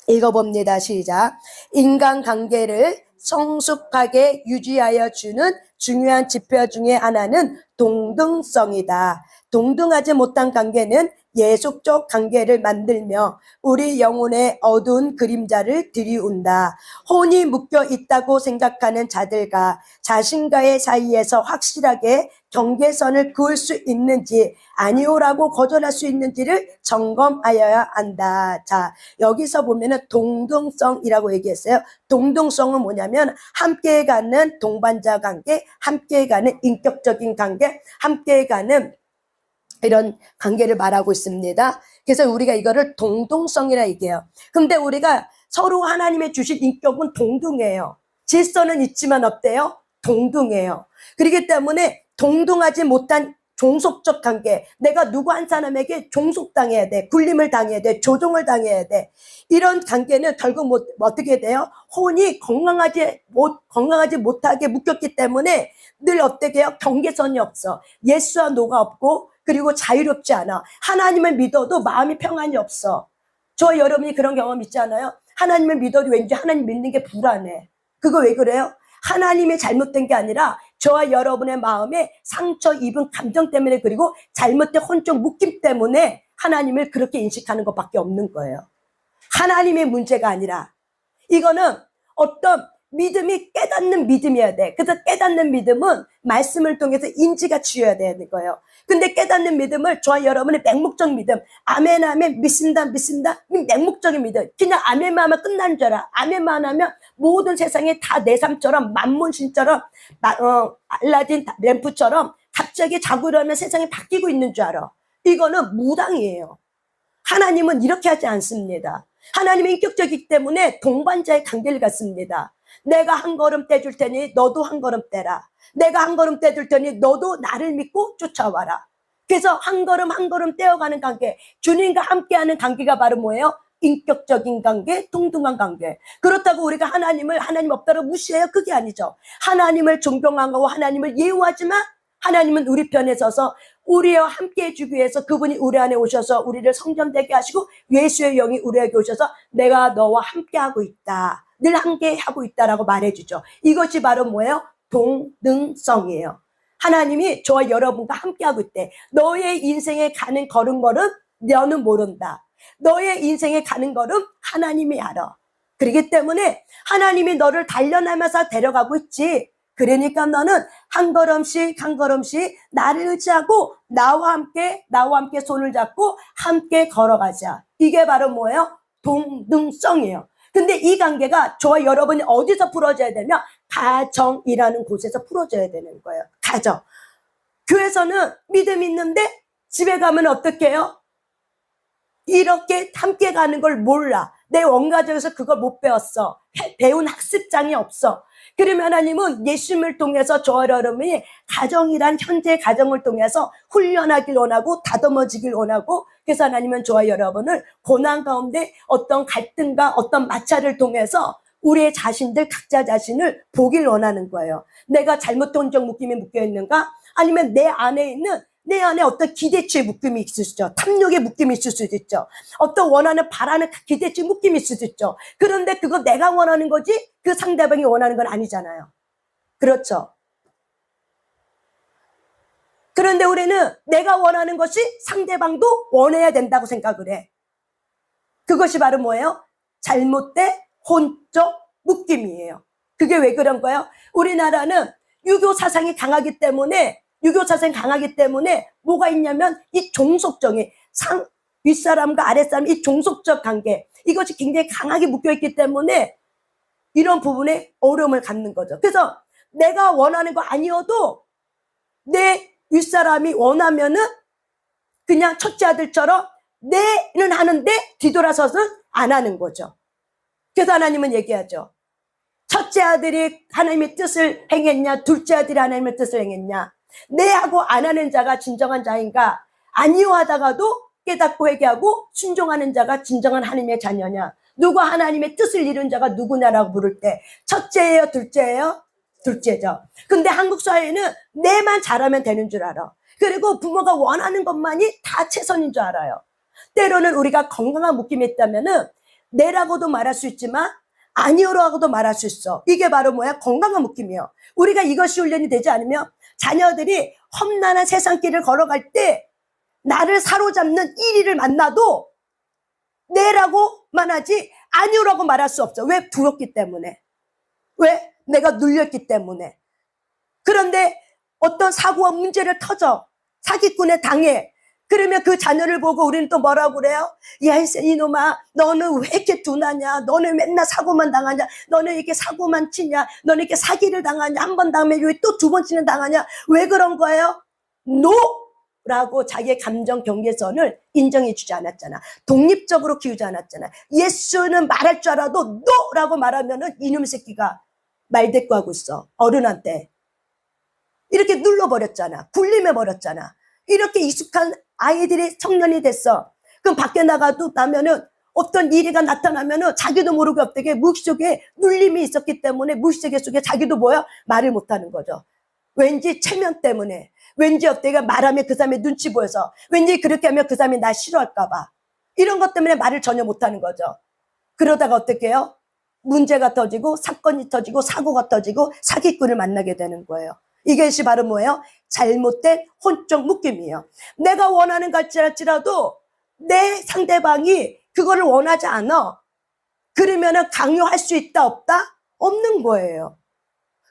읽어봅니다. 시작. 인간관계를 성숙하게 유지하여 주는 중요한 지표 중에 하나는 동등성이다. 동등하지 못한 관계는 예속적 관계를 만들며 우리 영혼의 어두운 그림자를 들이운다. 혼이 묶여 있다고 생각하는 자들과 자신과의 사이에서 확실하게 경계선을 그을 수 있는지 아니오라고 거절할 수 있는지를 점검하여야 한다. 자, 여기서 보면은 동등성이라고 얘기했어요. 동등성은 뭐냐면 함께 가는 동반자 관계, 함께 가는 인격적인 관계, 함께 가는 이런 관계를 말하고 있습니다. 그래서 우리가 이거를 동등성이라 얘기해요. 근데 우리가 서로 하나님의 주신 인격은 동등해요. 질서는 있지만 어때요? 동등해요. 그렇기 때문에 동등하지 못한 종속적 관계, 내가 누구 한 사람에게 종속당해야 돼, 굴림을 당해야 돼, 조종을 당해야 돼. 이런 관계는 결국 어떻게 돼요? 혼이 건강하지 못하게 묶였기 때문에 늘 어떻게 해요? 경계선이 없어. 예스와 노가 없고 그리고 자유롭지 않아. 하나님을 믿어도 마음이 평안이 없어. 저 여러분이 그런 경험 있지 않아요? 하나님을 믿어도 왠지 하나님 믿는 게 불안해. 그거 왜 그래요? 하나님이 잘못된 게 아니라 저와 여러분의 마음에 상처 입은 감정 때문에 그리고 잘못된 혼적 묶임 때문에 하나님을 그렇게 인식하는 것밖에 없는 거예요. 하나님의 문제가 아니라 이거는 어떤 믿음이 깨닫는 믿음이어야 돼. 그래서 깨닫는 믿음은 말씀을 통해서 인지가 치여야 되는 거예요. 근데 깨닫는 믿음을 저와 여러분의 맹목적 믿음, 아멘 아멘 믿습니다 맹목적인 믿음, 그냥 아멘만 하면 끝나는 줄 알아. 아멘만 하면 모든 세상이 다 내 삶처럼 만문신처럼 알라딘 램프처럼 갑자기 자고 일어나면 세상이 바뀌고 있는 줄 알아. 이거는 무당이에요. 하나님은 이렇게 하지 않습니다. 하나님은 인격적이기 때문에 동반자의 관계를 갖습니다. 내가 한 걸음 떼줄 테니 너도 한 걸음 떼라. 내가 한 걸음 떼줄 테니 너도 나를 믿고 쫓아와라. 그래서 한 걸음 떼어가는 관계, 주님과 함께하는 관계가 바로 뭐예요? 인격적인 관계, 동등한 관계. 그렇다고 우리가 하나님 없다고 무시해요? 그게 아니죠. 하나님을 존경하고 하나님을 예우하지만 하나님은 우리 편에 서서 우리와 함께 해주기 위해서 그분이 우리 안에 오셔서 우리를 성전되게 하시고 예수의 영이 우리에게 오셔서 내가 너와 함께 하고 있다. 늘 함께 하고 있다라고 말해주죠. 이것이 바로 뭐예요? 동등성이에요. 하나님이 저와 여러분과 함께 하고 있대. 너의 인생에 가는 걸음걸음 너는 모른다. 너의 인생에 가는 걸음 하나님이 알아. 그렇기 때문에 하나님이 너를 단련하면서 데려가고 있지. 그러니까 너는 한 걸음씩 나를 의지하고 나와 함께 손을 잡고 함께 걸어가자. 이게 바로 뭐예요? 동등성이에요. 근데 이 관계가 저와 여러분이 어디서 풀어져야 되면 가정이라는 곳에서 풀어져야 되는 거예요. 가정. 교회에서는 믿음 있는데 집에 가면 어떻게 해요? 이렇게 함께 가는 걸 몰라. 내 원가족에서 그걸 못 배웠어. 배운 학습장이 없어. 그러면 하나님은 예수님을 통해서 저와 여러분이 가정이란 현재 가정을 통해서 훈련하길 원하고 다듬어지길 원하고, 그래서 하나님은 저와 여러분을 고난 가운데 어떤 갈등과 어떤 마찰을 통해서 우리의 자신들 각자 자신을 보길 원하는 거예요. 내가 잘못된 적 묶임에 묶여 있는가? 아니면 내 안에 어떤 기대치의 묶임이 있을 수 있죠. 탐욕의 묶임이 있을 수도 있죠. 어떤 원하는 바라는 기대치의 묶임이 있을 수도 있죠. 그런데 그거 내가 원하는 거지 그 상대방이 원하는 건 아니잖아요. 그렇죠. 그런데 우리는 내가 원하는 것이 상대방도 원해야 된다고 생각을 해. 그것이 바로 뭐예요? 잘못된 혼적 묶임이에요. 그게 왜 그런 거예요? 우리나라는 유교 사상이 강하기 때문에 뭐가 있냐면 이 종속정이 윗사람과 아랫사람 이 종속적 관계, 이것이 굉장히 강하게 묶여있기 때문에 이런 부분에 어려움을 갖는 거죠. 그래서 내가 원하는 거 아니어도 내 윗사람이 원하면은 그냥 첫째 아들처럼 내는 하는데 뒤돌아서서는 안 하는 거죠. 그래서 하나님은 얘기하죠. 첫째 아들이 하나님의 뜻을 행했냐, 둘째 아들이 하나님의 뜻을 행했냐. 내하고 안 하는 자가 진정한 자인가? 아니요 하다가도 깨닫고 회개하고 순종하는 자가 진정한 하나님의 자녀냐. 누가 하나님의 뜻을 이룬 자가 누구냐라고 물을 때 첫째예요, 둘째예요? 둘째죠. 근데 한국 사회는 내만 잘하면 되는 줄 알아. 그리고 부모가 원하는 것만이 다 최선인 줄 알아요. 때로는 우리가 건강한 묶임이 있다면은 내라고도 말할 수 있지만 아니요라고도 말할 수 있어. 이게 바로 뭐야? 건강한 묶임이요. 우리가 이것이 훈련이 되지 않으면 자녀들이 험난한 세상길을 걸어갈 때 나를 사로잡는 1위를 만나도 네라고만 하지 아니요라고 말할 수 없어. 왜? 두렵기 때문에. 왜? 내가 눌렸기 때문에. 그런데 어떤 사고와 문제를 터져 사기꾼에 당해. 그러면 그 자녀를 보고 우리는 또 뭐라고 그래요? 야, 이놈아, 너는 왜 이렇게 둔하냐? 너는 맨날 사고만 당하냐? 너는 이렇게 사고만 치냐? 너는 이렇게 사기를 당하냐? 한 번 당하면 왜 또 두 번째는 당하냐? 왜 그런 거예요? No! 라고 자기의 감정 경계선을 인정해 주지 않았잖아. 독립적으로 키우지 않았잖아. 예수는 말할 줄 알아도 no! 라고 말하면은 이놈 새끼가 말대꾸하고 있어. 어른한테. 이렇게 눌러버렸잖아. 굴림해버렸잖아. 이렇게 익숙한 아이들이 청년이 됐어. 그럼 밖에 나가도 나면은 어떤 일이가 나타나면은 자기도 모르게 어떻게 무의식 속에 눌림이 있었기 때문에 무의식 속에 자기도 뭐야? 말을 못하는 거죠. 왠지 체면 때문에, 왠지 어떻게 말하면 그 사람의 눈치 보여서, 왠지 그렇게 하면 그 사람이 나 싫어할까봐, 이런 것 때문에 말을 전혀 못하는 거죠. 그러다가 어떻게 해요? 문제가 터지고 사건이 터지고 사고가 터지고 사기꾼을 만나게 되는 거예요. 이것이 바로 뭐예요? 잘못된 혼적 묶임이에요. 내가 원하는 갈지라도 내 상대방이 그거를 원하지 않아. 그러면은 강요할 수 있다 없다? 없는 거예요.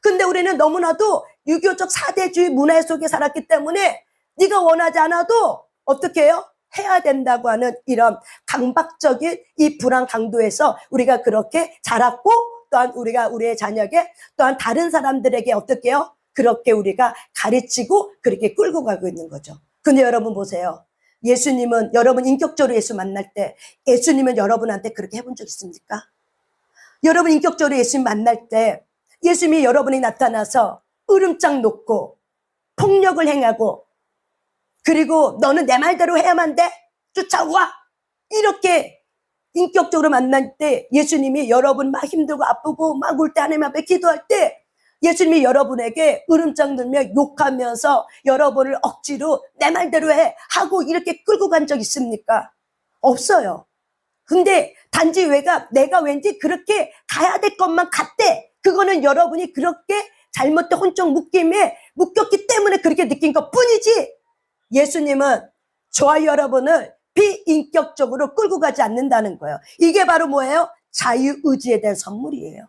근데 우리는 너무나도 유교적 사대주의 문화 속에 살았기 때문에 네가 원하지 않아도 어떻게 해요? 해야 된다고 하는 이런 강박적인 이 불안 강도에서 우리가 그렇게 자랐고, 또한 우리가 우리의 자녀에게 또한 다른 사람들에게 어떻게 해요? 그렇게 우리가 가르치고 그렇게 끌고 가고 있는 거죠. 근데 여러분 보세요. 예수님은 여러분 인격적으로 예수 만날 때 예수님은 여러분한테 그렇게 해본 적 있습니까? 여러분 인격적으로 예수님 만날 때 예수님이 여러분이 나타나서 으름장 놓고 폭력을 행하고 그리고 너는 내 말대로 해야만 돼? 쫓아와! 이렇게 인격적으로 만날 때 예수님이 여러분 막 힘들고 아프고 막 울 때 하나님 앞에 기도할 때 예수님이 여러분에게 으름장 들며 욕하면서 여러분을 억지로 내 말대로 해 하고 이렇게 끌고 간 적 있습니까? 없어요. 근데 단지 내가 왠지 그렇게 가야 될 것만 같대. 그거는 여러분이 그렇게 잘못된 혼적 묶임에 묶였기 때문에 그렇게 느낀 것 뿐이지, 예수님은 저와 여러분을 비인격적으로 끌고 가지 않는다는 거예요. 이게 바로 뭐예요? 자유의지에 대한 선물이에요.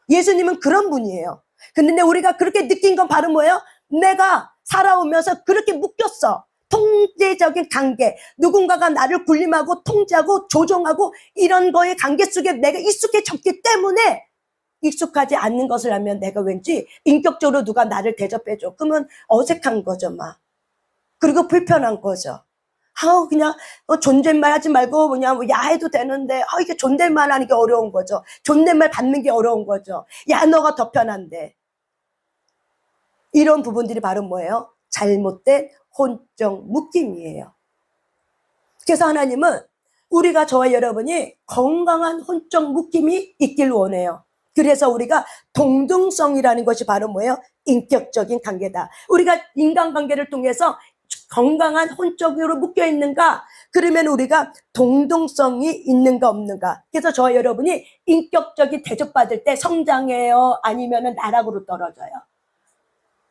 예수님은 그런 분이에요. 근데 우리가 그렇게 느낀 건 바로 뭐예요? 내가 살아오면서 그렇게 묶였어. 통제적인 관계, 누군가가 나를 군림하고 통제하고 조종하고 이런 거의 관계 속에 내가 익숙해졌기 때문에 익숙하지 않는 것을 하면 내가 왠지 인격적으로 누가 나를 대접해줘. 그러면 어색한 거죠, 막. 그리고 불편한 거죠. 그냥 존댓말 하지 말고 그냥 뭐 야해도 되는데 이게 존댓말 하는 게 어려운 거죠. 존댓말 받는 게 어려운 거죠. 야, 너가 더 편한데. 이런 부분들이 바로 뭐예요? 잘못된 혼적 묶임이에요. 그래서 하나님은 우리가, 저와 여러분이 건강한 혼적 묶임이 있길 원해요. 그래서 우리가 동등성이라는 것이 바로 뭐예요? 인격적인 관계다. 우리가 인간관계를 통해서 건강한 혼적으로 묶여 있는가? 그러면 우리가 동등성이 있는가 없는가? 그래서 저와 여러분이 인격적인 대접받을 때 성장해요? 아니면 나락으로 떨어져요?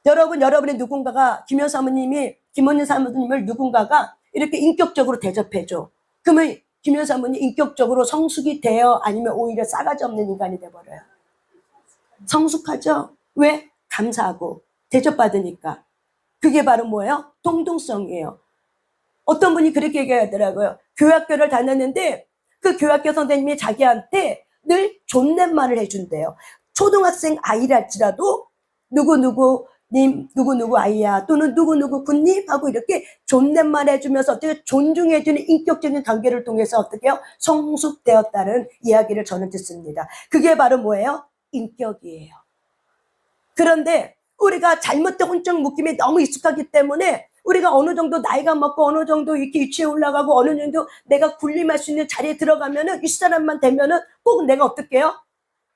여러분의 누군가가, 김현 사모님이, 김원희 사모님을 누군가가 이렇게 인격적으로 대접해줘. 그러면 김현 사모님 인격적으로 성숙이 돼요? 아니면 오히려 싸가지 없는 인간이 돼버려요? 성숙하죠? 왜? 감사하고 대접받으니까. 그게 바로 뭐예요? 동등성이에요. 어떤 분이 그렇게 얘기하더라고요. 교학교를 다녔는데 그 교학교 선생님이 자기한테 늘 존댓말을 해준대요. 초등학생 아이랄지라도 누구누구님, 누구누구 아이야, 또는 누구누구 군님 하고 이렇게 존댓말 해주면서 어떻게 존중해주는 인격적인 관계를 통해서 어떻게 해요? 성숙되었다는 이야기를 저는 듣습니다. 그게 바로 뭐예요? 인격이에요. 그런데 우리가 잘못된 혼적 묶임에 너무 익숙하기 때문에 우리가 어느 정도 나이가 먹고 어느 정도 이렇게 위치에 올라가고 어느 정도 내가 군림할 수 있는 자리에 들어가면은 윗사람만 되면은 꼭 내가 어떻게 해요?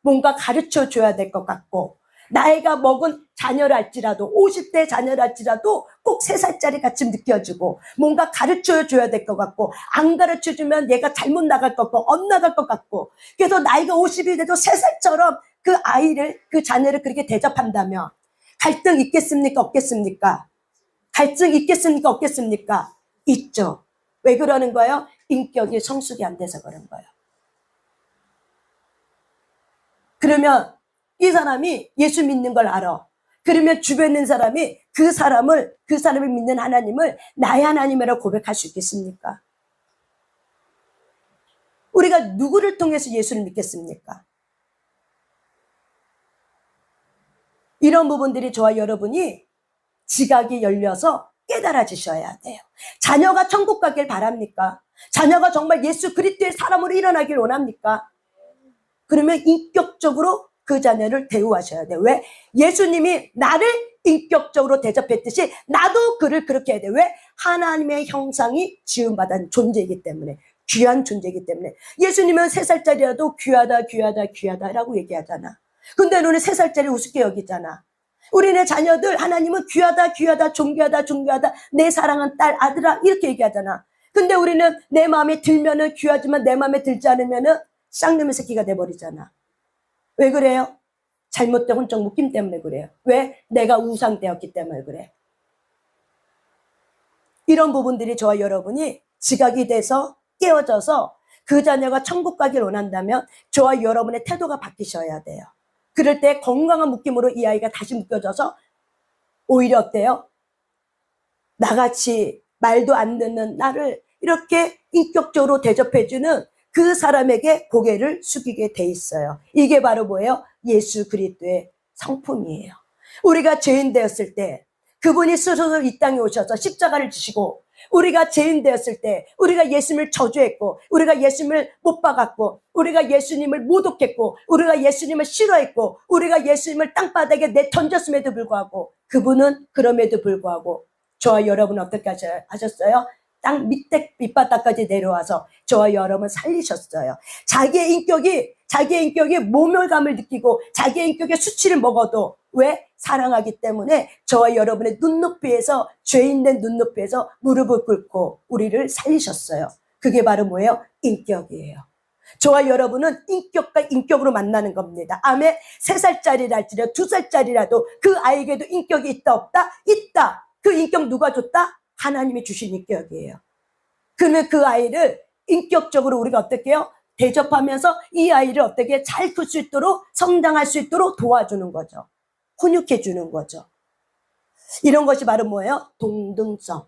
뭔가 가르쳐 줘야 될 것 같고, 나이가 먹은 자녀랄지라도 50대 자녀랄지라도 꼭 3살짜리 같이 느껴지고 뭔가 가르쳐 줘야 될 것 같고, 안 가르쳐 주면 얘가 잘못 나갈 것 같고 엇나갈 것 같고, 그래서 나이가 50이 돼도 3살처럼 그 아이를, 그 자녀를 그렇게 대접한다면 갈등 있겠습니까? 없겠습니까? 갈등 있겠습니까? 없겠습니까? 있죠. 왜 그러는 거예요? 인격이 성숙이 안 돼서 그런 거예요. 그러면 이 사람이 예수 믿는 걸 알아. 그러면 주변에 있는 사람이 그 사람이 믿는 하나님을 나의 하나님이라고 고백할 수 있겠습니까? 우리가 누구를 통해서 예수를 믿겠습니까? 이런 부분들이 저와 여러분이 지각이 열려서 깨달아지셔야 돼요. 자녀가 천국 가길 바랍니까? 자녀가 정말 예수 그리스도의 사람으로 일어나길 원합니까? 그러면 인격적으로 그 자녀를 대우하셔야 돼요. 왜? 예수님이 나를 인격적으로 대접했듯이 나도 그를 그렇게 해야 돼요. 왜? 하나님의 형상이 지음받은 존재이기 때문에, 귀한 존재이기 때문에. 예수님은 3살짜리라도 귀하다라고 얘기하잖아. 근데 너는 3살짜리 우습게 여기잖아. 우리네 자녀들 하나님은 귀하다, 존귀하다, 내 사랑한 딸, 아들아 이렇게 얘기하잖아. 근데 우리는 내 마음에 들면은 귀하지만 내 마음에 들지 않으면은 쌍놈의 새끼가 돼버리잖아. 왜 그래요? 잘못된 혼적 묶임 때문에 그래요. 왜? 내가 우상되었기 때문에 그래. 이런 부분들이 저와 여러분이 지각이 돼서 깨어져서 그 자녀가 천국 가길 원한다면 저와 여러분의 태도가 바뀌셔야 돼요. 그럴 때 건강한 묶임으로 이 아이가 다시 묶여져서 오히려 어때요? 나같이 말도 안 듣는 나를 이렇게 인격적으로 대접해주는 그 사람에게 고개를 숙이게 돼 있어요. 이게 바로 뭐예요? 예수 그리스도의 성품이에요. 우리가 죄인 되었을 때 그분이 스스로 이 땅에 오셔서 십자가를 지시고, 우리가 죄인 되었을 때 우리가 예수님을 저주했고, 우리가 예수님을 못 박았고, 우리가 예수님을 모독했고, 우리가 예수님을 싫어했고, 우리가 예수님을 땅바닥에 내던졌음에도 불구하고, 그분은 그럼에도 불구하고 저와 여러분 어떻게 하셨어요? 땅 밑바닥까지 내려와서 저와 여러분 살리셨어요. 자기의 인격이 모멸감을 느끼고 자기의 인격의 수치를 먹어도, 왜? 사랑하기 때문에 저와 여러분의 눈높이에서, 죄인된 눈높이에서 무릎을 꿇고 우리를 살리셨어요. 그게 바로 뭐예요? 인격이에요. 저와 여러분은 인격과 인격으로 만나는 겁니다. 아멘. 3살짜리랄지라도 2살짜리라도 그 아이에게도 인격이 있다 없다? 있다. 그 인격 누가 줬다? 하나님이 주신 인격이에요. 그러면 그 아이를 인격적으로 우리가 어떻게 해요? 대접하면서 이 아이를 어떻게 잘 클 수 있도록, 성장할 수 있도록 도와주는 거죠. 훈육해 주는 거죠. 이런 것이 바로 뭐예요? 동등성.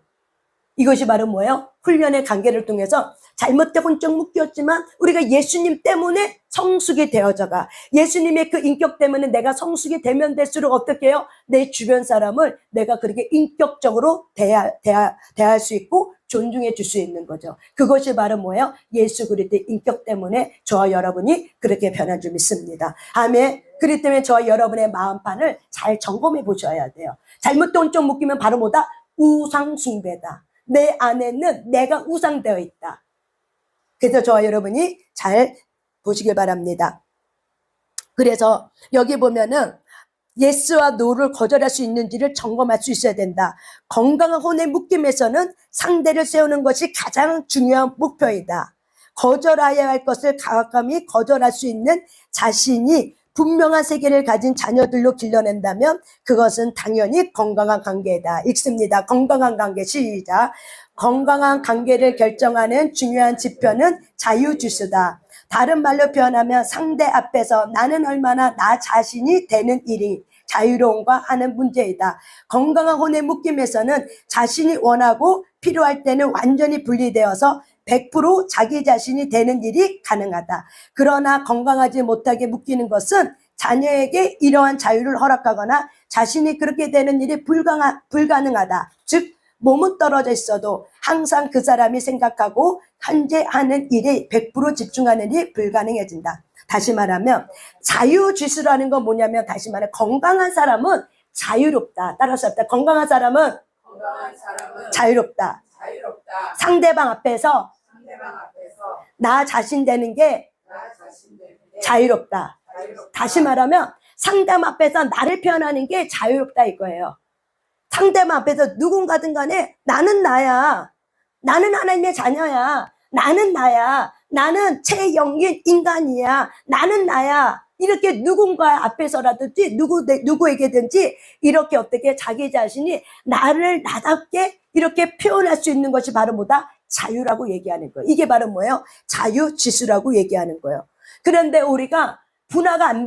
이것이 바로 뭐예요? 훈련의 관계를 통해서 잘못되고 혼적 묶였지만 우리가 예수님 때문에 성숙이 되어져가. 예수님의 그 인격 때문에 내가 성숙이 되면 될수록 어떻게 해요? 내 주변 사람을 내가 그렇게 인격적으로 대할 수 있고 존중해 줄 수 있는 거죠. 그것이 바로 뭐예요? 예수 그리스도의 인격 때문에 저와 여러분이 그렇게 변한 줄 믿습니다. 아멘. 그렇기 때문에 저와 여러분의 마음판을 잘 점검해 보셔야 돼요. 잘못된 혼적 묶이면 바로 뭐다? 우상 숭배다. 내 안에는 내가 우상되어 있다. 그래서 저와 여러분이 잘 보시길 바랍니다. 그래서 여기 보면은 예스와 노를 거절할 수 있는지를 점검할 수 있어야 된다. 건강한 혼의 묶임에서는 상대를 세우는 것이 가장 중요한 목표이다. 거절해야 할 것을 과감히 거절할 수 있는 자신이 분명한 세계를 가진 자녀들로 길러낸다면 그것은 당연히 건강한 관계다. 읽습니다. 건강한 관계. 시작. 건강한 관계를 결정하는 중요한 지표는 자유지수다. 다른 말로 표현하면 상대 앞에서 나는 얼마나 나 자신이 되는 일이 자유로운가 하는 문제이다. 건강한 혼의 묶임에서는 자신이 원하고 필요할 때는 완전히 분리되어서 100% 자기 자신이 되는 일이 가능하다. 그러나 건강하지 못하게 묶이는 것은 자녀에게 이러한 자유를 허락하거나 자신이 그렇게 되는 일이 불가능하다. 즉 몸은 떨어져 있어도 항상 그 사람이 생각하고 현재 하는 일에 100% 집중하는 일이 불가능해진다. 다시 말하면 자유지수라는 건 뭐냐면 다시 말해 건강한 사람은 자유롭다. 따라서 합니다. 건강한 사람은 자유롭다. 상대방 앞에서 나 자신 되는 게 자유롭다. 다시 말하면 상대방 앞에서 나를 표현하는 게 자유롭다 이거예요. 상대방 앞에서 누군가든 간에 나는 나야. 나는 하나님의 자녀야. 나는 나야. 나는 최영인 인간이야. 나는 나야. 이렇게 누군가 앞에서라든지 누구에게든지 이렇게 어떻게 자기 자신이 나를 나답게 이렇게 표현할 수 있는 것이 바로 뭐다? 자유라고 얘기하는 거예요. 이게 바로 뭐예요? 자유지수라고 얘기하는 거예요. 그런데 우리가 분화가 안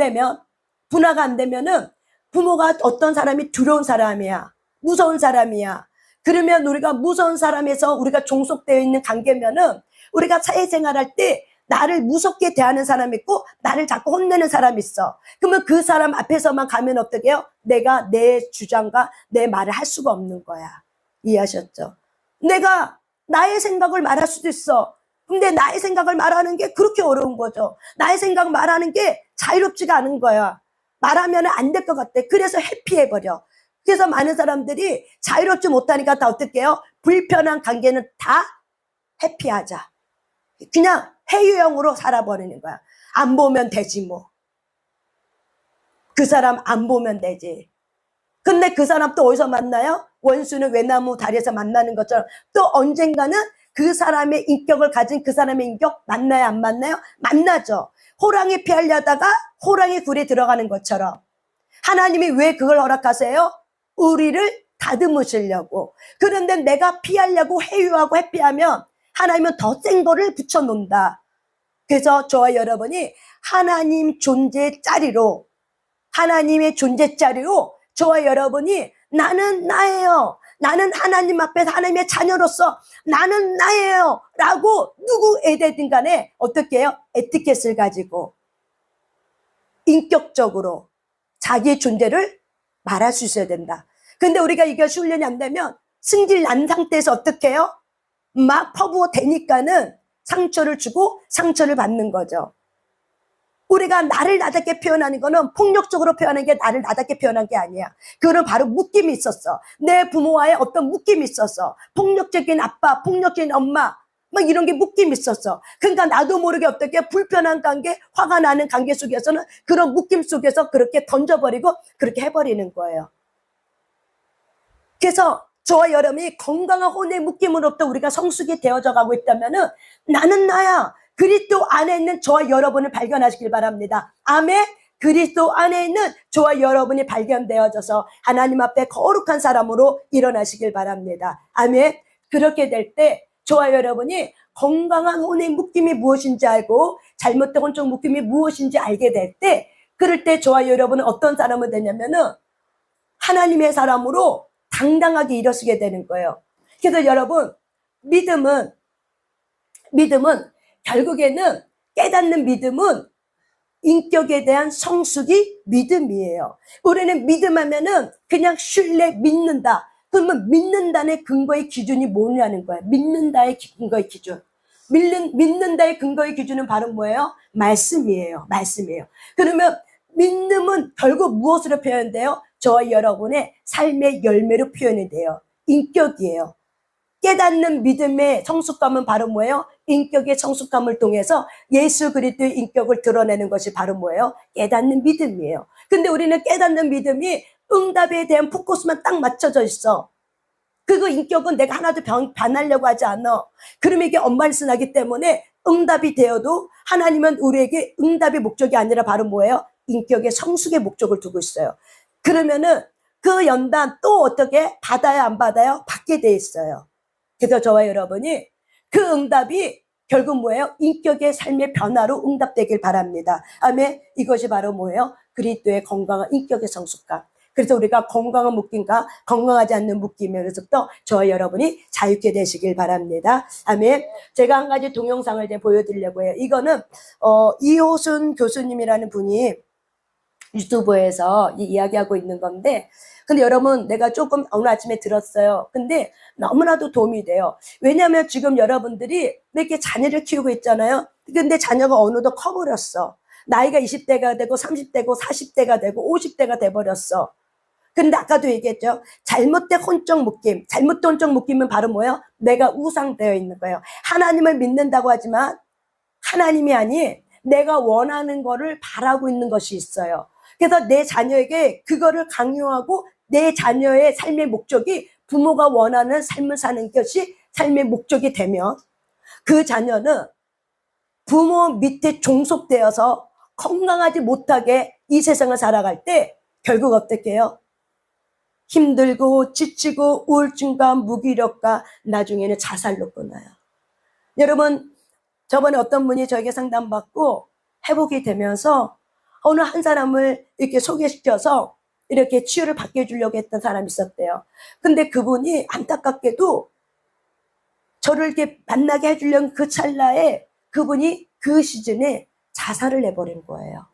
되면은 부모가 어떤 사람이 두려운 사람이야. 무서운 사람이야. 그러면 우리가 무서운 사람에서 우리가 종속되어 있는 관계면은 우리가 사회생활할 때 나를 무섭게 대하는 사람이 있고 나를 자꾸 혼내는 사람이 있어. 그러면 그 사람 앞에서만 가면 어떻게 해요? 내가 내 주장과 내 말을 할 수가 없는 거야. 이해하셨죠? 내가 나의 생각을 말할 수도 있어. 근데 나의 생각을 말하는 게 그렇게 어려운 거죠. 나의 생각 말하는 게 자유롭지가 않은 거야. 말하면 안 될 것 같아. 그래서 회피해버려. 그래서 많은 사람들이 자유롭지 못하니까 다 어떻게 해요? 불편한 관계는 다 회피하자. 그냥 회유형으로 살아버리는 거야. 안 보면 되지 뭐. 그 사람 안 보면 되지. 근데 그 사람 또 어디서 만나요? 원수는 외나무 다리에서 만나는 것처럼 또 언젠가는 그 사람의 인격을 가진 그 사람의 인격 만나요? 안 만나요? 만나죠. 호랑이 피하려다가 호랑이 굴에 들어가는 것처럼 하나님이 왜 그걸 허락하세요? 우리를 다듬으시려고. 그런데 내가 피하려고 회유하고 회피하면 하나님은 더 센 거를 붙여놓는다. 그래서 저와 여러분이 하나님 존재 자리로 하나님의 존재 자리로 저와 여러분이 나는 나예요. 나는 하나님 앞에서 하나님의 자녀로서 나는 나예요. 라고 누구에게든 간에 어떻게 해요? 에티켓을 가지고 인격적으로 자기의 존재를 말할 수 있어야 된다. 근데 우리가 이것이 훈련이 안 되면 승질 난 상태에서 어떻게 해요? 막 퍼부어 대니까는 상처를 주고 상처를 받는 거죠. 우리가 나를 나답게 표현하는 거는 폭력적으로 표현하는 게 나를 나답게 표현한 게 아니야. 그거는 바로 묶임이 있었어. 내 부모와의 어떤 묶임이 있었어. 폭력적인 아빠, 폭력적인 엄마, 막 이런 게 묶임이 있었어. 그러니까 나도 모르게 어떻게 불편한 관계, 화가 나는 관계 속에서는 그런 묶임 속에서 그렇게 던져버리고 그렇게 해버리는 거예요. 그래서 저와 여러분이 건강한 혼의 묶임으로부터 우리가 성숙이 되어져 가고 있다면은 나는 나야. 그리스도 안에 있는 저와 여러분을 발견하시길 바랍니다. 아멘. 그리스도 안에 있는 저와 여러분이 발견되어져서 하나님 앞에 거룩한 사람으로 일어나시길 바랍니다. 아멘. 그렇게 될 때 저와 여러분이 건강한 혼의 묶임이 무엇인지 알고 잘못된 혼적 묶임이 무엇인지 알게 될 때 그럴 때 저와 여러분은 어떤 사람이 되냐면은 하나님의 사람으로 당당하게 일어서게 되는 거예요. 그래서 여러분 믿음은 결국에는 깨닫는 믿음은 인격에 대한 성숙이 믿음이에요. 우리는 믿음하면은 그냥 신뢰, 믿는다. 그러면 믿는다의 근거의 기준이 뭐냐는 거야. 믿는다의 근거의 기준. 믿는다의 근거의 기준은 바로 뭐예요? 말씀이에요. 말씀이에요. 그러면 믿음은 결국 무엇으로 표현돼요? 저와 여러분의 삶의 열매로 표현이 돼요. 인격이에요. 깨닫는 믿음의 성숙감은 바로 뭐예요? 인격의 성숙감을 통해서 예수 그리스도의 인격을 드러내는 것이 바로 뭐예요? 깨닫는 믿음이에요. 근데 우리는 깨닫는 믿음이 응답에 대한 포커스만 딱 맞춰져 있어. 그거 인격은 내가 하나도 반하려고 하지 않아. 그러면 이게 엄말씀하기 때문에 응답이 되어도 하나님은 우리에게 응답의 목적이 아니라 바로 뭐예요? 인격의 성숙의 목적을 두고 있어요. 그러면은 그 연단 또 어떻게 받아요, 안 받아요? 받게 돼 있어요. 그래서 저와 여러분이 그 응답이 결국 뭐예요? 인격의 삶의 변화로 응답되길 바랍니다. 아멘. 이것이 바로 뭐예요? 그리스도의 건강한 인격의 성숙감. 그래서 우리가 건강한 묶임과 건강하지 않는 묶임에서부터 저와 여러분이 자유케 되시길 바랍니다. 아멘. 제가 한 가지 동영상을 이제 보여드리려고 해요. 이거는 이호순 교수님이라는 분이 유튜브에서 이야기하고 있는 건데, 근데 여러분 내가 조금 오늘 아침에 들었어요. 근데 너무나도 도움이 돼요. 왜냐하면 지금 여러분들이 이렇게 자녀를 키우고 있잖아요. 근데 자녀가 어느덧 커버렸어. 나이가 20대가 되고 30대고 40대가 되고 50대가 돼버렸어. 근데 아까도 얘기했죠. 잘못된 혼적 묶임. 잘못된 혼적 묶임은 바로 뭐예요? 내가 우상되어 있는 거예요. 하나님을 믿는다고 하지만 하나님이 아닌 내가 원하는 거를 바라고 있는 것이 있어요. 그래서 내 자녀에게 그거를 강요하고 내 자녀의 삶의 목적이 부모가 원하는 삶을 사는 것이 삶의 목적이 되면 그 자녀는 부모 밑에 종속되어서 건강하지 못하게 이 세상을 살아갈 때 결국 어떻게 해요? 힘들고 지치고 우울증과 무기력과 나중에는 자살로 끝나요. 여러분, 저번에 어떤 분이 저에게 상담받고 회복이 되면서 어느 한 사람을 이렇게 소개시켜서 이렇게 치유를 받게 해주려고 했던 사람이 있었대요. 근데 그분이 안타깝게도 저를 이렇게 만나게 해주려는 그 찰나에 그분이 그 시즌에 자살을 해버린 거예요.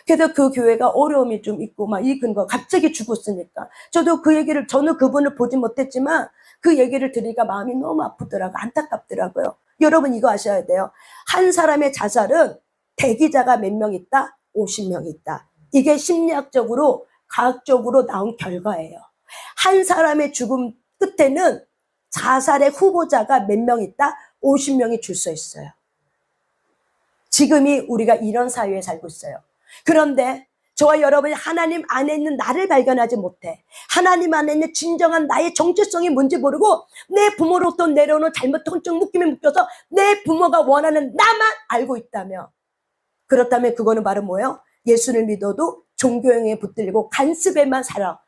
그래서 그 교회가 어려움이 좀 있고 막 이근 거 갑자기 죽었으니까 저도 그 얘기를 저는 그분을 보지 못했지만 그 얘기를 들으니까 마음이 너무 아프더라고요. 안타깝더라고요. 여러분 이거 아셔야 돼요. 한 사람의 자살은 대기자가 몇 명 있다? 50명 있다. 이게 심리학적으로 과학적으로 나온 결과예요. 한 사람의 죽음 끝에는 자살의 후보자가 몇 명 있다? 50명이 줄 서 있어요. 지금이 우리가 이런 사회에 살고 있어요. 그런데 저와 여러분이 하나님 안에 있는 나를 발견하지 못해. 하나님 안에 있는 진정한 나의 정체성이 뭔지 모르고 내 부모로부터 내려오는 잘못된 혼적 묶임에 묶여서 내 부모가 원하는 나만 알고 있다면, 그렇다면 그거는 바로 뭐예요? 예수를 믿어도 종교형에 붙들리고 간습에만 살아.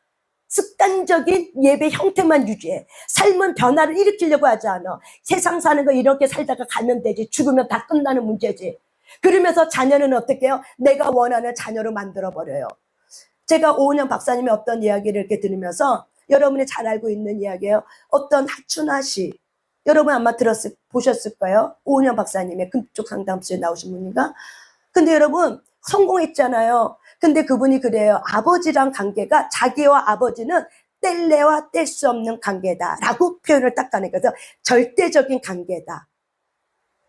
습관적인 예배 형태만 유지해. 삶은 변화를 일으키려고 하지 않아. 세상 사는 거 이렇게 살다가 가면 되지. 죽으면 다 끝나는 문제지. 그러면서 자녀는 어떻게 해요? 내가 원하는 자녀로 만들어버려요. 제가 오은영 박사님의 어떤 이야기를 이렇게 들으면서 여러분이 잘 알고 있는 이야기예요. 어떤 하춘아 씨. 여러분 아마 보셨을 거예요. 오은영 박사님의 금쪽 상담소에 나오신 분인가? 근데 여러분 성공했잖아요. 근데 그분이 그래요. 아버지랑 관계가 자기와 아버지는 뗄래와 뗄 수 없는 관계다라고 표현을 딱 하는 거죠. 절대적인 관계다.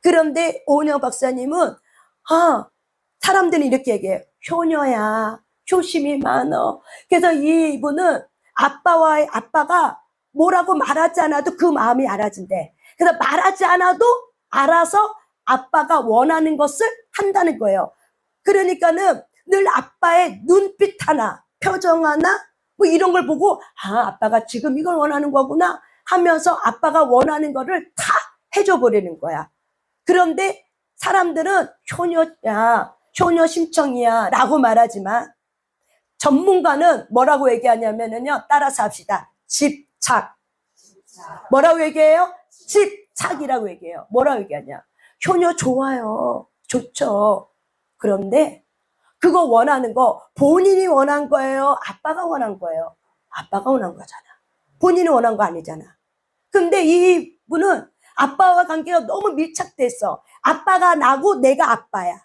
그런데 오은영 박사님은 사람들이 이렇게 얘기해요. 효녀야, 효심이 많어. 그래서 이분은 아빠가 뭐라고 말하지 않아도 그 마음이 알아진대. 그래서 말하지 않아도 알아서 아빠가 원하는 것을 한다는 거예요. 그러니까는 늘 아빠의 눈빛 하나, 표정 하나, 뭐 이런 걸 보고 아빠가 지금 이걸 원하는 거구나 하면서 아빠가 원하는 거를 다 해줘 버리는 거야. 그런데 사람들은 효녀야, 효녀 심청이야 라고 말하지만 전문가는 뭐라고 얘기하냐면요. 따라서 합시다. 집착. 뭐라고 얘기해요? 집착이라고 얘기해요. 뭐라고 얘기하냐? 효녀 좋아요. 좋죠. 그런데 그거 원하는 거 본인이 원한 거예요? 아빠가 원한 거예요? 아빠가 원한 거잖아. 본인이 원한 거 아니잖아. 근데 이분은 아빠와 관계가 너무 밀착됐어. 아빠가 나고 내가 아빠야.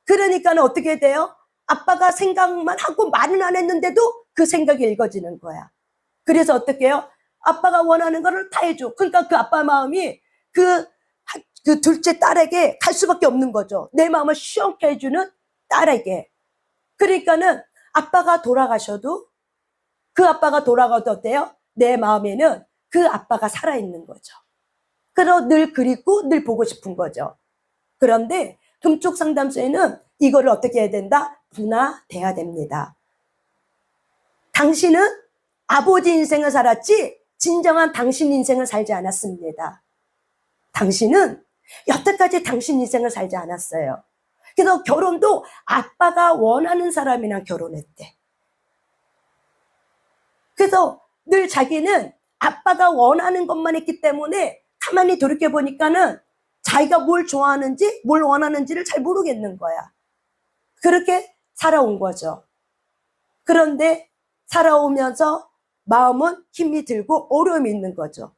그러니까는 어떻게 돼요? 아빠가 생각만 하고 말은 안 했는데도 그 생각이 읽어지는 거야. 그래서 어떻게 해요? 아빠가 원하는 거를 다 해줘. 그러니까 그 아빠 마음이 그 둘째 딸에게 갈 수밖에 없는 거죠. 내 마음을 시원케 해주는 딸에게. 그러니까는 아빠가 돌아가셔도 그 아빠가 돌아가도 어때요? 내 마음에는 그 아빠가 살아있는 거죠. 그래서 늘 그립고 늘 보고 싶은 거죠. 그런데 금쪽 상담소에는 이거를 어떻게 해야 된다? 분화돼야 됩니다. 당신은 아버지 인생을 살았지 진정한 당신 인생을 살지 않았습니다. 당신은 여태까지 당신 인생을 살지 않았어요. 그래서 결혼도 아빠가 원하는 사람이랑 결혼했대. 그래서 늘 자기는 아빠가 원하는 것만 했기 때문에 가만히 돌이켜보니까는 자기가 뭘 좋아하는지 뭘 원하는지를 잘 모르겠는 거야. 그렇게 살아온 거죠. 그런데 살아오면서 마음은 힘이 들고 어려움이 있는 거죠.